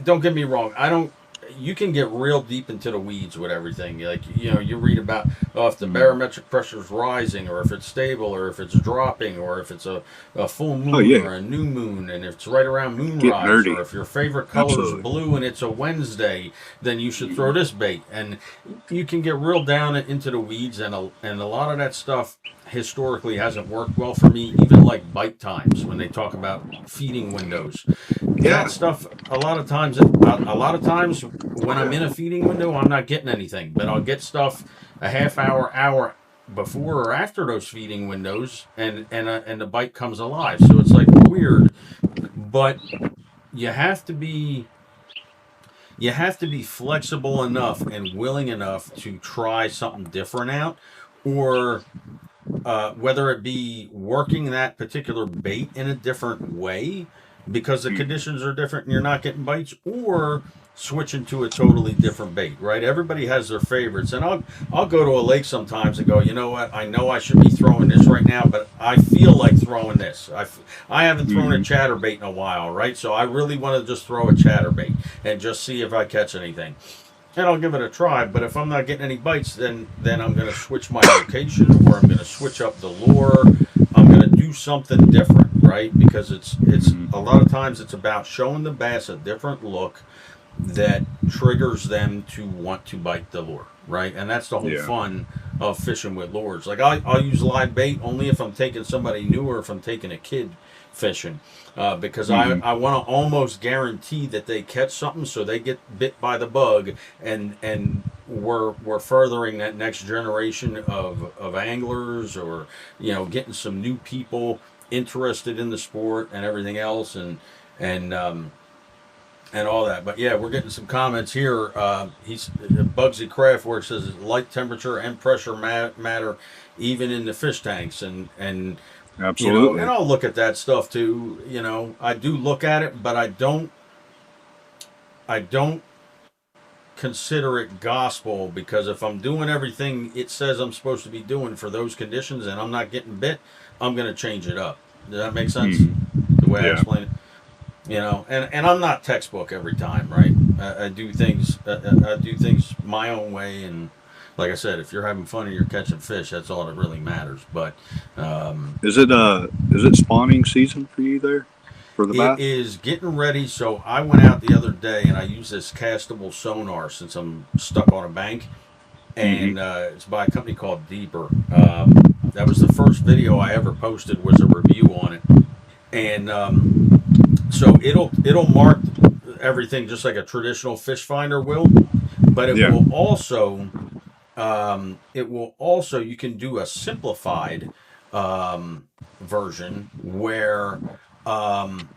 don't get me wrong. I don't. You can get real deep into the weeds with everything. Like you read about if the mm, barometric pressure is rising, or if it's stable, or if it's dropping, or if it's a full oh moon yeah, or a new moon, and if it's right around get moonrise, or nerdy. if your favorite color is Absolutely. blue and it's a Wednesday, then you should throw Hmm. this bait. And you can get real down into the weeds, and a lot of that stuff historically hasn't worked well for me. Even like bite times when they talk about feeding windows, that Yeah. stuff a lot of times when I'm in a feeding window I'm not getting anything, but I'll get stuff a half hour before or after those feeding windows, and the bite comes alive, so it's like weird. But you have to be you have to be flexible enough and willing enough to try something different out, or whether it be working that particular bait in a different way because the Hmm. conditions are different and you're not getting bites, or switching to a totally different bait. Right? Everybody has their favorites, and I'll go to a lake sometimes and go, you know what? I know I should be throwing this right now, but I feel like throwing this. I haven't thrown a Hmm. chatterbait in a while, right? So I really want to just throw a chatterbait and just see if I catch anything, and I'll give it a try. But if I'm not getting any bites, then I'm going to switch my location, or I'm going to switch up the lure. I'm going to do something different, right? Because it's Hmm. a lot of times it's about showing the bass a different look that triggers them to want to bite the lure, right? And that's the whole Yeah. fun of fishing with lures. Like I'll use live bait only if I'm taking somebody new, or if I'm taking a kid fishing, because I, Hmm. I want to almost guarantee that they catch something, so they get bit by the bug, and we're furthering that next generation of anglers, or getting some new people interested in the sport and everything else, and all that. But yeah, we're getting some comments here. He's Bugsy Craft, where it says light temperature and pressure matter even in the fish tanks, and Absolutely. I'll look at that stuff too. I do look at it, but I don't consider it gospel, because if I'm doing everything it says I'm supposed to be doing for those conditions and I'm not getting bit, I'm going to change it up. Does that make sense? Hmm. The way I Yeah. explain it. And I'm not textbook every time, right? I do things my own way, and like I said, if you're having fun and you're catching fish, that's all that really matters. But Is it spawning season for you there for the it bass? is getting ready. So I went out the other day and I used this castable sonar since I'm stuck on a bank, Hmm. and it's by a company called Deeper. That was the first video I ever posted, was a review on it, and so it'll mark everything just like a traditional fish finder will, but it Yeah. will also you can do a simplified version where um,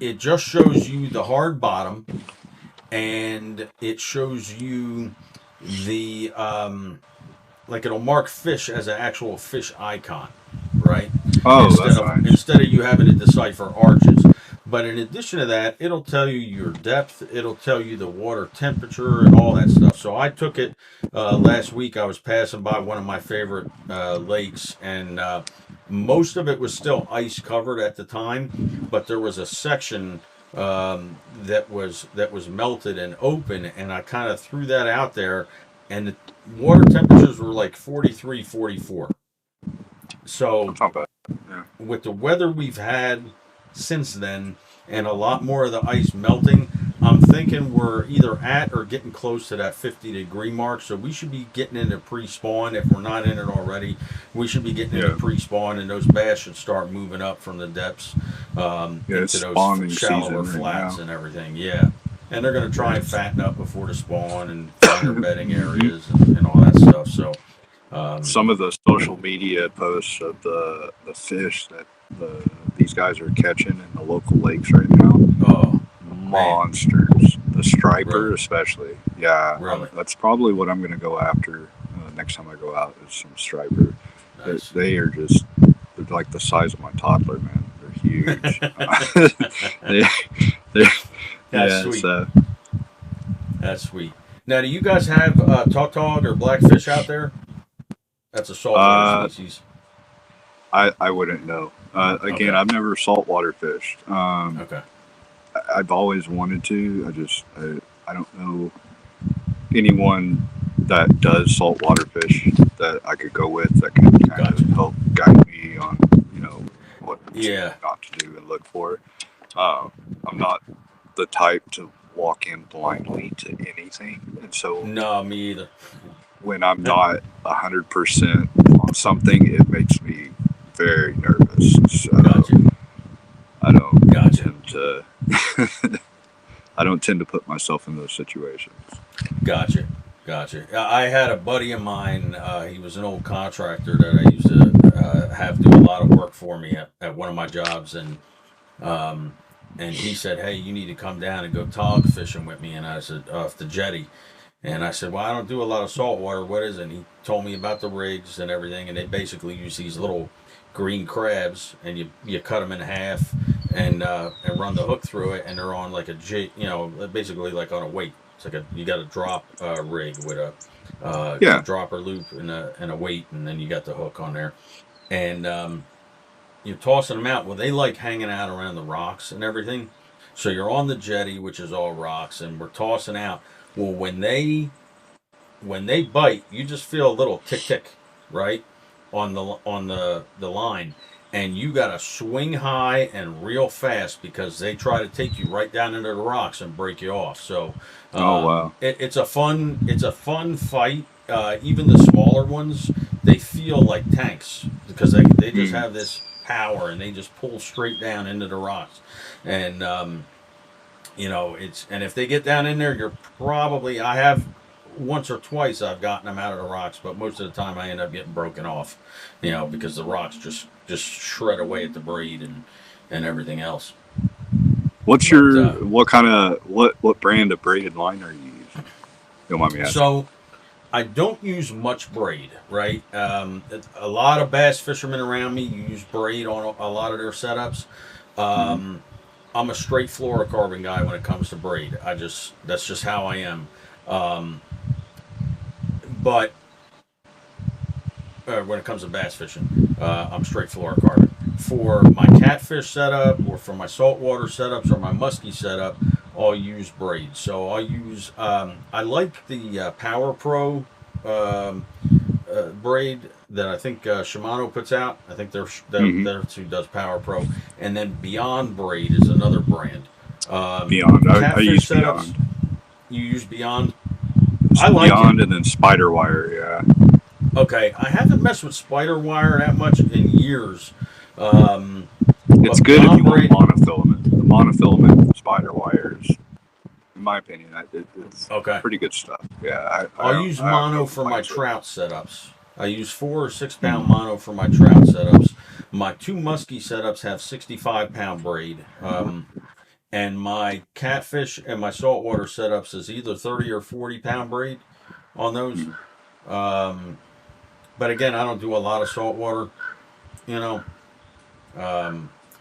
it just shows you the hard bottom, and it shows you the like it'll mark fish as an actual fish icon, right? Oh, Instead that's of nice. instead of you having to decipher arches. But in addition to that, it'll tell you your depth, it'll tell you the water temperature and all that stuff. So I took it last week. I was passing by one of my favorite lakes, and most of it was still ice covered at the time, but there was a section that was melted and open, and I kind of threw that out there, and the water temperatures were like 43, 44. So That's not bad. Yeah. with the weather we've had since then, and a lot more of the ice melting, I'm thinking we're either at or getting close to that 50-degree mark. So we should be getting into pre-spawn. If we're not in it already, we should be getting into Yeah. pre-spawn, and those bass should start moving up from the depths Yeah. It's into those spawning shallower season right flats now. and everything. Yeah, and they're going to try and Yes. fatten up before the spawn and find their bedding areas and all that stuff. So, um, Some of the social media posts of the fish that these guys are catching in the local lakes right now, oh man, monsters. The really, striper, especially. Yeah, really that's probably what I'm going to go after next time I go out is some striper. nice. They are just they're like the size of my toddler, man. They're huge. they, they That's yeah, sweet. so That's sweet. Now, do you guys have tautog or blackfish out there? That's a saltwater uh, species. I wouldn't know. Again, Okay. I've never saltwater fished. Okay. I've always wanted to. I don't know anyone that does saltwater fish that I could go with that can kind of Gotcha. help guide me on what to Yeah. not to do and look for. Uh, I'm not the type to walk in blindly to anything, and so No, me either. when I'm not 100% on something, it makes me very nervous. So Gotcha. I don't Gotcha. tend to I don't tend to put myself in those situations. Gotcha. Gotcha. I had a buddy of mine. He was an old contractor that I used to have do a lot of work for me at one of my jobs, um, and he said, "Hey, you need to come down and go tog fishing with me." And I said, "Off the jetty." And I said, "Well, I don't do a lot of saltwater. What is it?" And he told me about the rigs and everything. And they basically use these little green crabs, and you cut them in half and run the hook through it, and they're on like a jig, basically like on a weight. It's like you got a drop rig with a Yeah. dropper loop and a weight, and then you got the hook on there, and you're tossing them out. Well, they like hanging out around the rocks and everything. So you're on the jetty, which is all rocks, and we're tossing out. Well, when they bite, you just feel a little tick tick, right, on the line, and you got to swing high and real fast because they try to take you right down into the rocks and break you off. So Oh wow. it's a fun fight. Even the smaller ones, they feel like tanks because they just Mm. have this power and they just pull straight down into the rocks, and and if they get down in there, you're probably I have once or twice I've gotten them out of the rocks, but most of the time I end up getting broken off, because the rocks just shred away at the braid and everything else. What's But your what kind of what brand of braided line are you using? Don't mind me asking. so I don't use much braid, right? A lot of bass fishermen around me use braid on a lot of their setups. Mm-hmm. Um, I'm a straight fluorocarbon guy when it comes to braid. That's just how I am. Um, but when it comes to bass fishing, I'm straight fluorocarbon. For my catfish setup, or for my saltwater setups, or my muskie setup, I'll use braid. So I'll use. I like the Power Pro um, braid that I think Shimano puts out. I think Mm-hmm. that's who does Power Pro, and then Beyond Braid is another brand. Beyond. I Catfish use setups, Beyond. you use Beyond. It's I like it. Beyond and then Spider Wire. Yeah. Okay, I haven't messed with spider wire that much in years, um, It's but good if Beyond you want Braid. monofilament. The monofilament Spider Wires, in my opinion, it's Okay, pretty good stuff. Yeah. I'll use I have mono no for my complaints with it. trout setups. I use 4 or 6 pound Mm. mono for my trout setups. My two muskie setups have 65 pound braid, and my catfish and my saltwater setups is either 30 or 40 pound braid on those. Mm. Um, but again, I don't do a lot of saltwater, you know.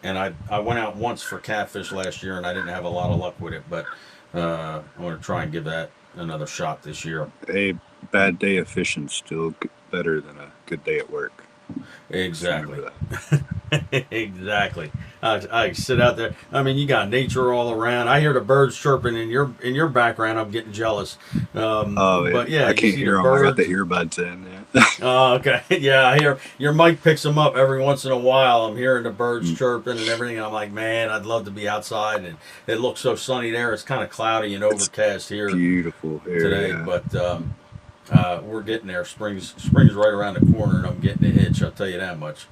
And I went out once for catfish last year, and I didn't have a lot of luck with it. But I'm going to try and give that another shot this year. A bad day of fishing still better than a good day at work. Just Exactly. remember Exactly. I sit out there. I mean, you got nature all around. I hear the birds chirping in your background. I'm getting jealous. Oh, But yeah, I you can't see the hear them. I got the birds. earbuds in. Yeah. Oh, okay. Yeah, I hear your mic picks them up every once in a while. I'm hearing the birds Mm. chirping and everything. And I'm like, man, I'd love to be outside. And it looks so sunny there. It's kind of cloudy and It's overcast here beautiful today, area. but we're getting there. Spring's right around the corner, and I'm getting a hitch. I'll tell you that much.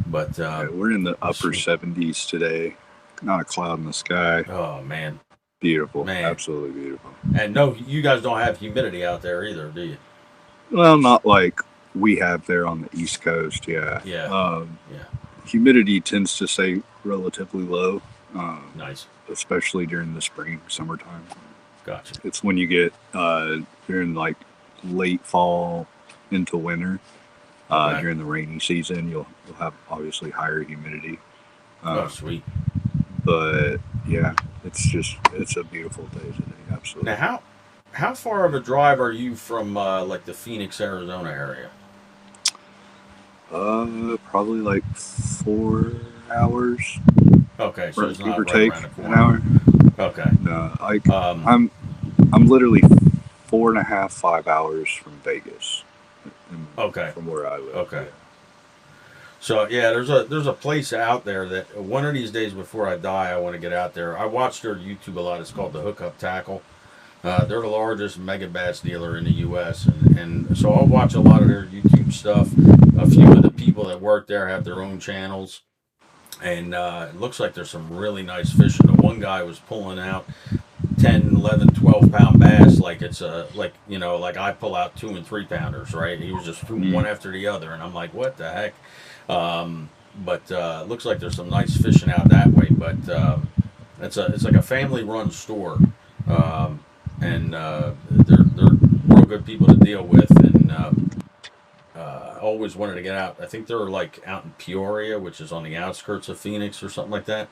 But Yeah, we're in the upper sweet. 70s today. Not a cloud in the sky. Oh man, Beautiful, Man. absolutely beautiful. And no, you guys don't have humidity out there either, do you? Well, not like we have there on the East Coast. Yeah, Yeah. Yeah. humidity tends to stay relatively low, um, Nice. especially during the spring, summertime. Gotcha. It's when you get during like late fall into winter, Okay. during the rainy season, you'll have obviously higher humidity. Oh, Um, sweet. but yeah, it's a beautiful day today. Now, Absolutely. how far of a drive are you from like the Phoenix, Arizona area? Probably like 4 hours, Okay, so or it's give or not right take around the an corner. hour. Okay. No, like Um. I'm I'm literally 4.5, 5 hours from Vegas, Okay. from where I live. Okay. Yeah. So yeah, there's a place out there that one of these days before I die, I want to get out there. I watch their YouTube a lot. It's called the Hookup Tackle. They're the largest mega bass dealer in the U.S. and so I'll watch a lot of their YouTube stuff. A few of the people that work there have their own channels, and it looks like there's some really nice fishing. The one guy was pulling out 10, 11, 12 pound bass like it's a like like I pull out 2 and 3 pounders, right? He was just one Mm. after the other, and I'm like, what the heck? But looks like there's some nice fishing out that way. But it's like a family run store, um, and they're real good people to deal with, and always wanted to get out. I think they're like out in Peoria, which is on the outskirts of Phoenix or something like that.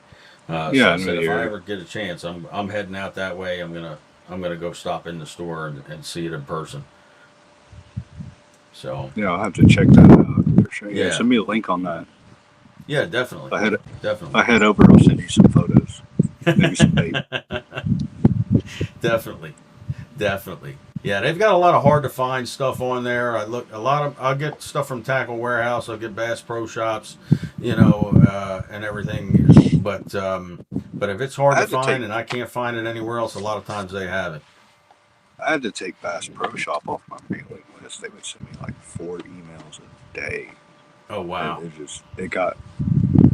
So Yeah, I I know said the if I area. ever get a chance, I'm heading out that way. I'm gonna go stop in the store and see it in person. So Yeah, I'll have to check that out for sure. Yeah, yeah, send me a link on that. yeah, definitely, If I head if definitely, I head over, I'll send you some photos, maybe some bait. definitely, definitely. Yeah, they've got a lot of hard to find stuff on there. I'll get stuff from Tackle Warehouse. I'll get Bass Pro Shops, and everything. But if it's hard I to had to take find and I can't find it anywhere else, a lot of times they have it. I had to take Bass Pro Shop off my mailing list. They would send me like 4 emails a day. Oh wow. It got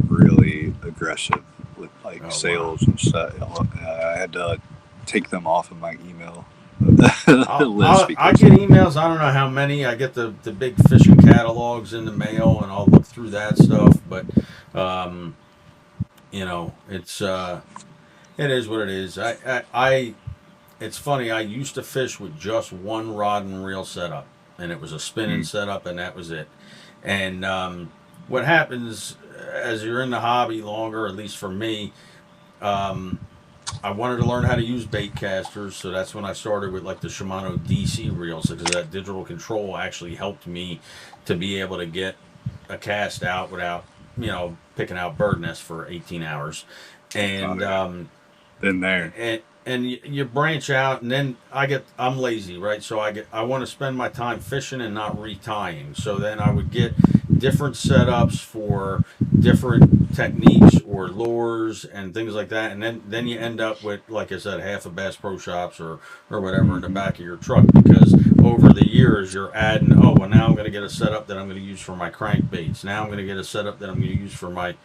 really aggressive with like Oh wow. sales and stuff. I had to take them off of my email list I because get emails. I don't know how many. I get the big fishing catalogs in the mail, and I'll look through that stuff. But um, it's it is what it is. It's funny. I used to fish with just one rod and reel setup, and it was a spinning mm, setup, and that was it. And what happens as you're in the hobby longer, at least for me, um, I wanted to learn how to use bait casters, so that's when I started with like the Shimano DC reels because that digital control actually helped me to be able to get a cast out without picking out bird nests for 18 hours, oh and yeah, been there. you branch out, and then I'm lazy, right? So I want to spend my time fishing and not retying. So then I would get different setups for different techniques or lures and things like that, and then you end up with, like I said, half a Bass Pro Shops or whatever in the Hmm. back of your truck because over the years you're adding. Oh well, now I'm going to get a setup that I'm going to use for my crankbaits. Now I'm going to get a setup that I'm going to use for my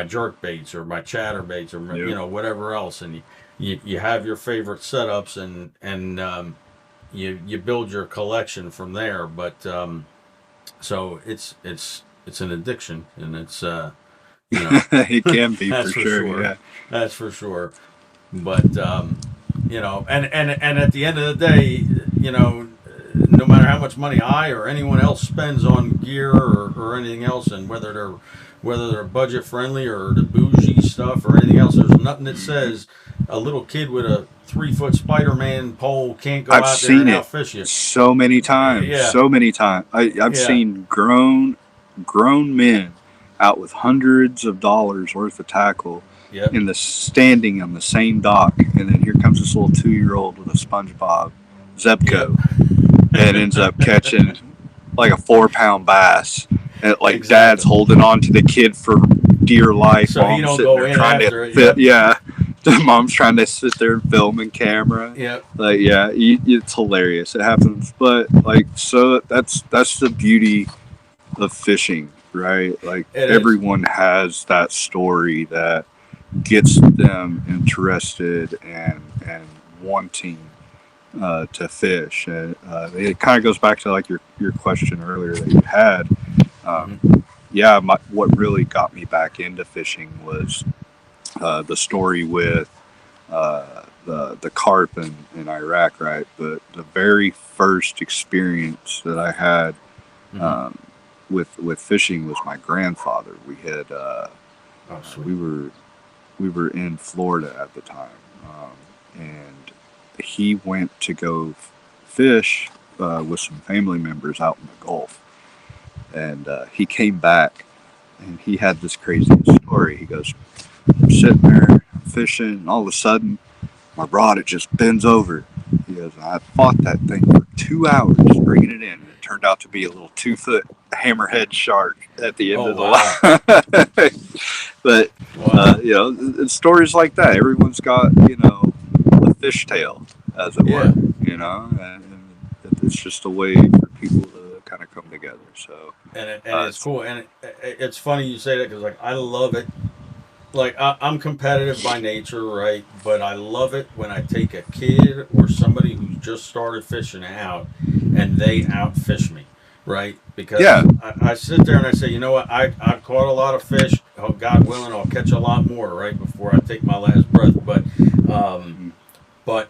jerk baits or my chatter baits or Yep. whatever else, and you have your favorite setups and you build your collection from there. But so it's an addiction, and it's you know It can be that's for for sure. sure. Yeah. That's for sure. But and at the end of the day, no matter how much money I or anyone else spends on gear or anything else, and whether they're budget friendly or the bougie stuff or anything else, there's nothing that Hmm. says a little kid with a 3 foot Spider-Man pole can't go I've out there and seen it outfish you. so many times. Yeah, So many times. I've yeah, seen grown men out with hundreds of dollars worth of tackle yep, in the standing on the same dock, and then here comes this little 2 year old with a SpongeBob yep. Zebco and ends up catching like a 4 pound bass. And like dad's Exactly. holding on to the kid for dear life. So he Mom's don't sitting go there in trying to after it. fit. Yep, Yeah, mom's trying to sit there and film and camera. yep. Like yeah, it's hilarious. It happens, but like so that's the beauty of fishing, right? Like It is. everyone has that story that gets them interested wanting to fish. And it kind of goes back to like your question earlier that you had. Hmm. Um, yeah, what really got me back into fishing was the story with the carp in Iraq, right? But the very first experience that I had Hmm. um, with fishing was my grandfather. Oh, sweet. We were in Florida at the time, and he went to go fish with some family members out in the Gulf, and he came back and he had this crazy story. He goes, "I'm sitting there fishing, and all of a sudden my rod, it just bends over." He goes, "I fought that thing for 2 hours bringing it in. And it turned out to be a little 2 foot hammerhead shark at the end Oh, of the wow. line." But Wow. it's stories like that. Everyone's got a fish tale, as it were. Yeah. And it's just a way for people to kind of come together. So And it's it's cool. And it's funny you say that because like I love it. Like I'm competitive by nature, right? But I love it when I take a kid or somebody who's just started fishing out and they outfish me, right? yeah. Because I sit there and I say, you know what? I've caught a lot of fish. Oh, God willing, I'll catch a lot more, right? Before I take my last breath. Um, but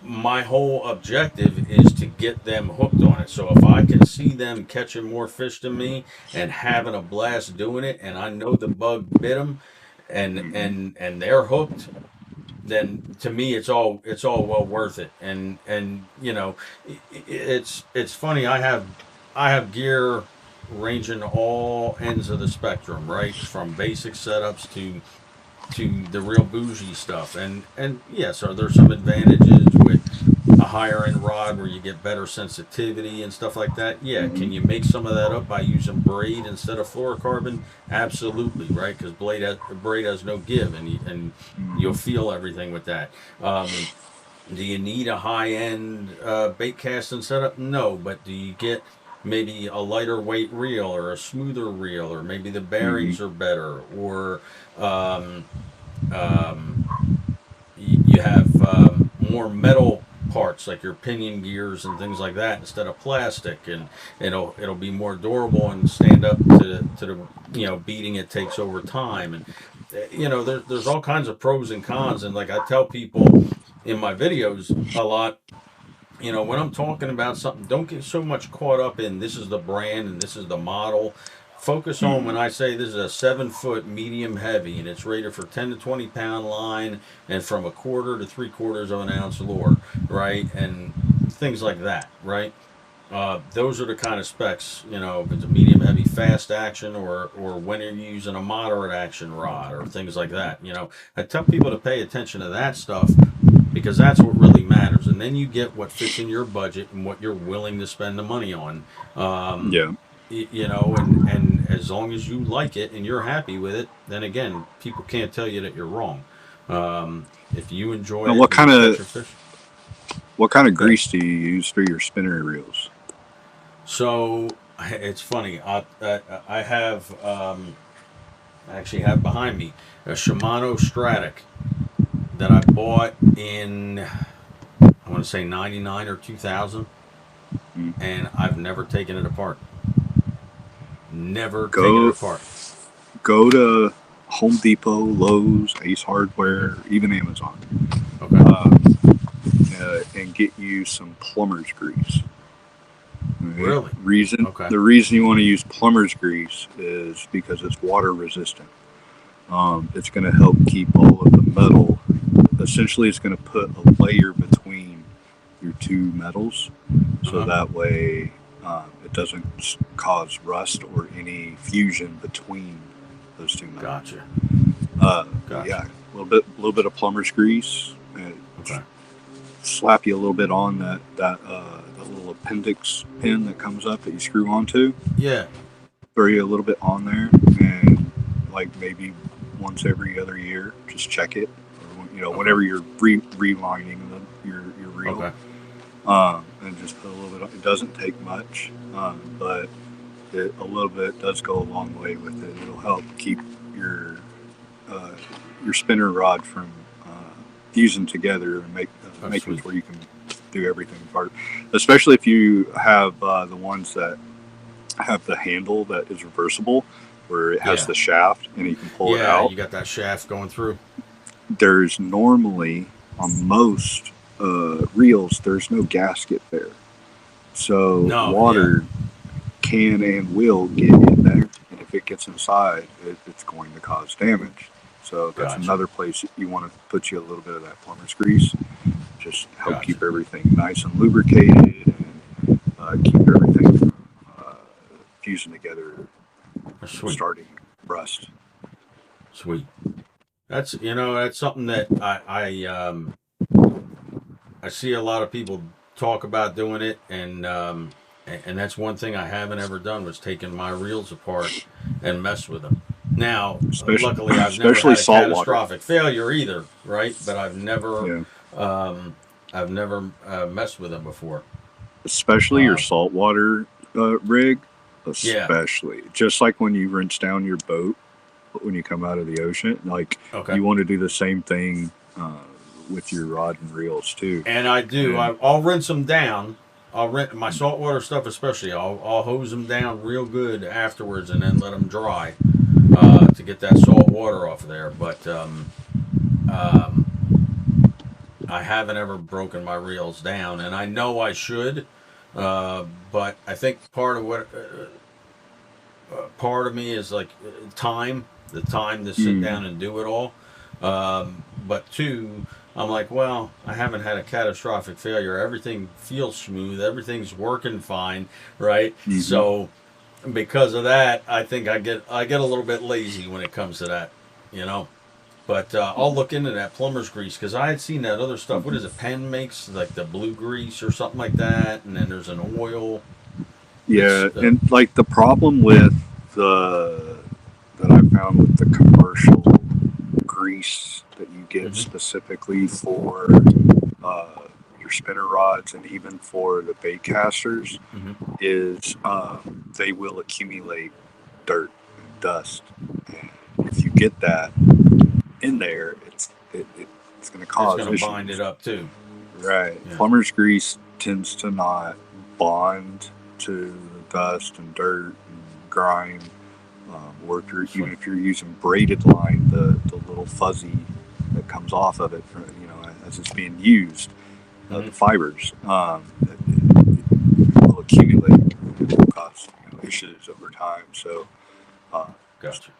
my whole objective is to get them hooked on it. So if I can see them catching more fish than me and having a blast doing it, and I know the bug bit them, and they're hooked, then to me it's all well worth it. And it's funny. I have gear ranging all ends of the spectrum, right? From basic setups to the real bougie stuff. And yes, are there some advantages with a higher end rod where you get better sensitivity and stuff like that? Yeah. Can you make some of that up by using braid instead of fluorocarbon? Absolutely, right? Because braid has no give, and you'll feel everything with that. Do you need a high end bait casting setup? No, but do you get maybe a lighter weight reel or a smoother reel, or maybe the Mm-hmm. bearings are better, or um, um, you have more metal parts like your pinion gears and things like that instead of plastic, and it'll be more durable and stand up to the beating it takes over time. And there's all kinds of pros and cons. And like I tell people in my videos a lot, when I'm talking about something, don't get so much caught up in this is the brand and this is the model. Focus on Mm-hmm. when I say this is a 7 foot medium heavy and it's rated for 10 to 20 pound line and from a quarter to 3/4 of an ounce lure, right? And things like that, right? Those are the kind of specs, if it's a medium heavy fast action, or when you're using a moderate action rod or things like that. I tell people to pay attention to that stuff because that's what really matters. And then you get what fits in your budget and what you're willing to spend the money on. Um, Yeah. and as long as you like it and you're happy with it, then again, people can't tell you that you're wrong. If you enjoy Now, it and you're catching fish, what kind of go ahead. grease do you use for your spinner reels? So it's funny. I have I actually have behind me a Shimano Stratic that I bought in, I want to say, 99 or 2000, Mm. and I've never taken it apart. Never taken it Go apart. go to Home Depot, Lowe's, Ace Hmm. Hardware, even Amazon, Okay. uh, and get you some plumber's grease. Okay? Really? Reason Okay. the reason you want to use plumber's grease is because it's water resistant. It's going to help keep all of the metal. Essentially, it's going to put a layer between your two metals, Uh so huh. that way it doesn't cause rust or any fusion between those two metals. Gotcha. Yeah, Gotcha. a little bit of plumber's grease. Okay. Slap you a little bit on that little appendix pin that comes up that you screw onto. Yeah. Throw you a little bit on there, and like maybe once every other year, just check it. Or, Okay. whenever you're rewinding your reel, Okay. and just put a little bit. It doesn't take much, but a little bit does go a long way with it. It'll help keep your uh, your spinner rod from fusing together and Oh, making sweet. sure you can do everything part. Especially if you have the ones that have the handle that is reversible, where it has Yeah. the shaft and you can pull it Yeah, out. you got that shaft going through. There's normally on most reels there's no gasket there, so No, yeah, water can and will get in there, and if it gets inside, it's going to cause damage. So that's gotcha, another place you want to put you a little bit of that plumber's grease, just help gotcha. keep everything nice and lubricated and keep everything from fusing together, That's and sweet, starting rust. sweet. That's that's something that I see a lot of people talk about doing it, and that's one thing I haven't ever done was taking my reels apart and mess with them. Now, Especially, luckily, I've never especially had a salt water. catastrophic failure either, right? But Yeah, um, I've never messed with them before. especially your Uh, saltwater rig, yeah. especially just like when you rinse down your boat when you come out of the ocean, like Okay. you want to do the same thing with your rod and reels too. And I do. And I'll rinse them down. I'll rinse my saltwater stuff, especially. I'll hose them down real good afterwards, and then let them dry to get that salt water off of there. But um, I haven't ever broken my reels down, and I know I should. But I think part of me is like time, the time to sit mm, down and do it all. But two, I'm like, well, I haven't had a catastrophic failure. Everything feels smooth. Everything's working fine, right? mm-hmm. So because of that, I think I get a little bit lazy when it comes to that, you know. But I'll look into that plumber's grease because I had seen that other stuff. What is it? Penn makes like the blue grease or something like that, and then there's an oil. It's Yeah, and like the problem with the that I found with the commercial grease that you get mhm, specifically for uh, your spinner rods and even for the bait casters mhm. is they will accumulate dirt and dust. And if you get that in there, it's going to It's cause gonna bind it issues. up too. Right. Yeah. Plumber's grease tends to not bond to the dust and dirt and grime. Or if you're even Sweet. if you're using braided line, the little fuzzy that comes off of it, as it's being used, Hmm. the fibers, it will accumulate. It will cause issues over time. So, just, Gotcha.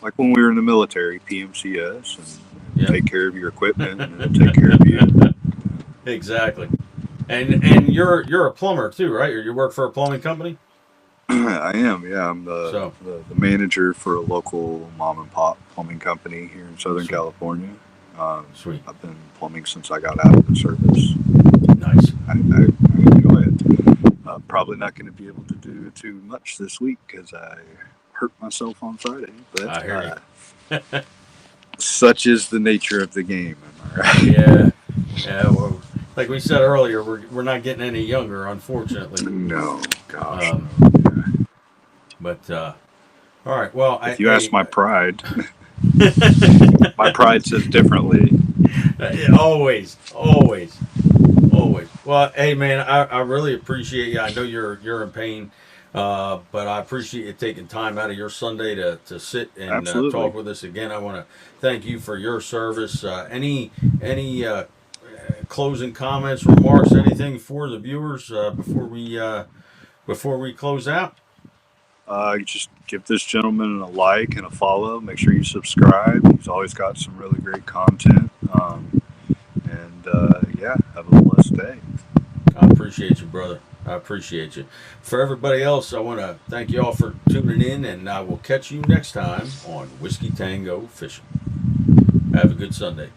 like when we were in the military, PMCS, and Yep. take care of your equipment, and it'll take care of you. Exactly. And you're a plumber too, right? Or you work for a plumbing company? I am, yeah. I'm the, So the, the manager for a local mom and pop plumbing company here in Southern sweet, California. Um, sweet, I've been plumbing since I got out of the service. nice. I enjoy it. Probably not going to be able to do too much this week because I hurt myself on Friday, but I hear you. such is the nature of the game, am I right? Yeah, yeah. Well, like we said earlier, we're not getting any younger, unfortunately. No, gosh, Um, no. but all right. Well, If you ask my pride, I my pride says differently. always, always, always. Well, hey man, I really appreciate you. I know you're in pain, but I appreciate you taking time out of your Sunday to sit and talk Absolutely. with us again. I want to thank you for your service. Any closing comments, remarks, anything for the viewers before we close out? Just give this gentleman a like and a follow. Make sure you subscribe. He's always got some really great content. And yeah, have a blessed day. I appreciate you, brother. I appreciate you. For everybody else, I want to thank you all for tuning in, and I will catch you next time on Whiskey Tango Fishing. Have a good Sunday.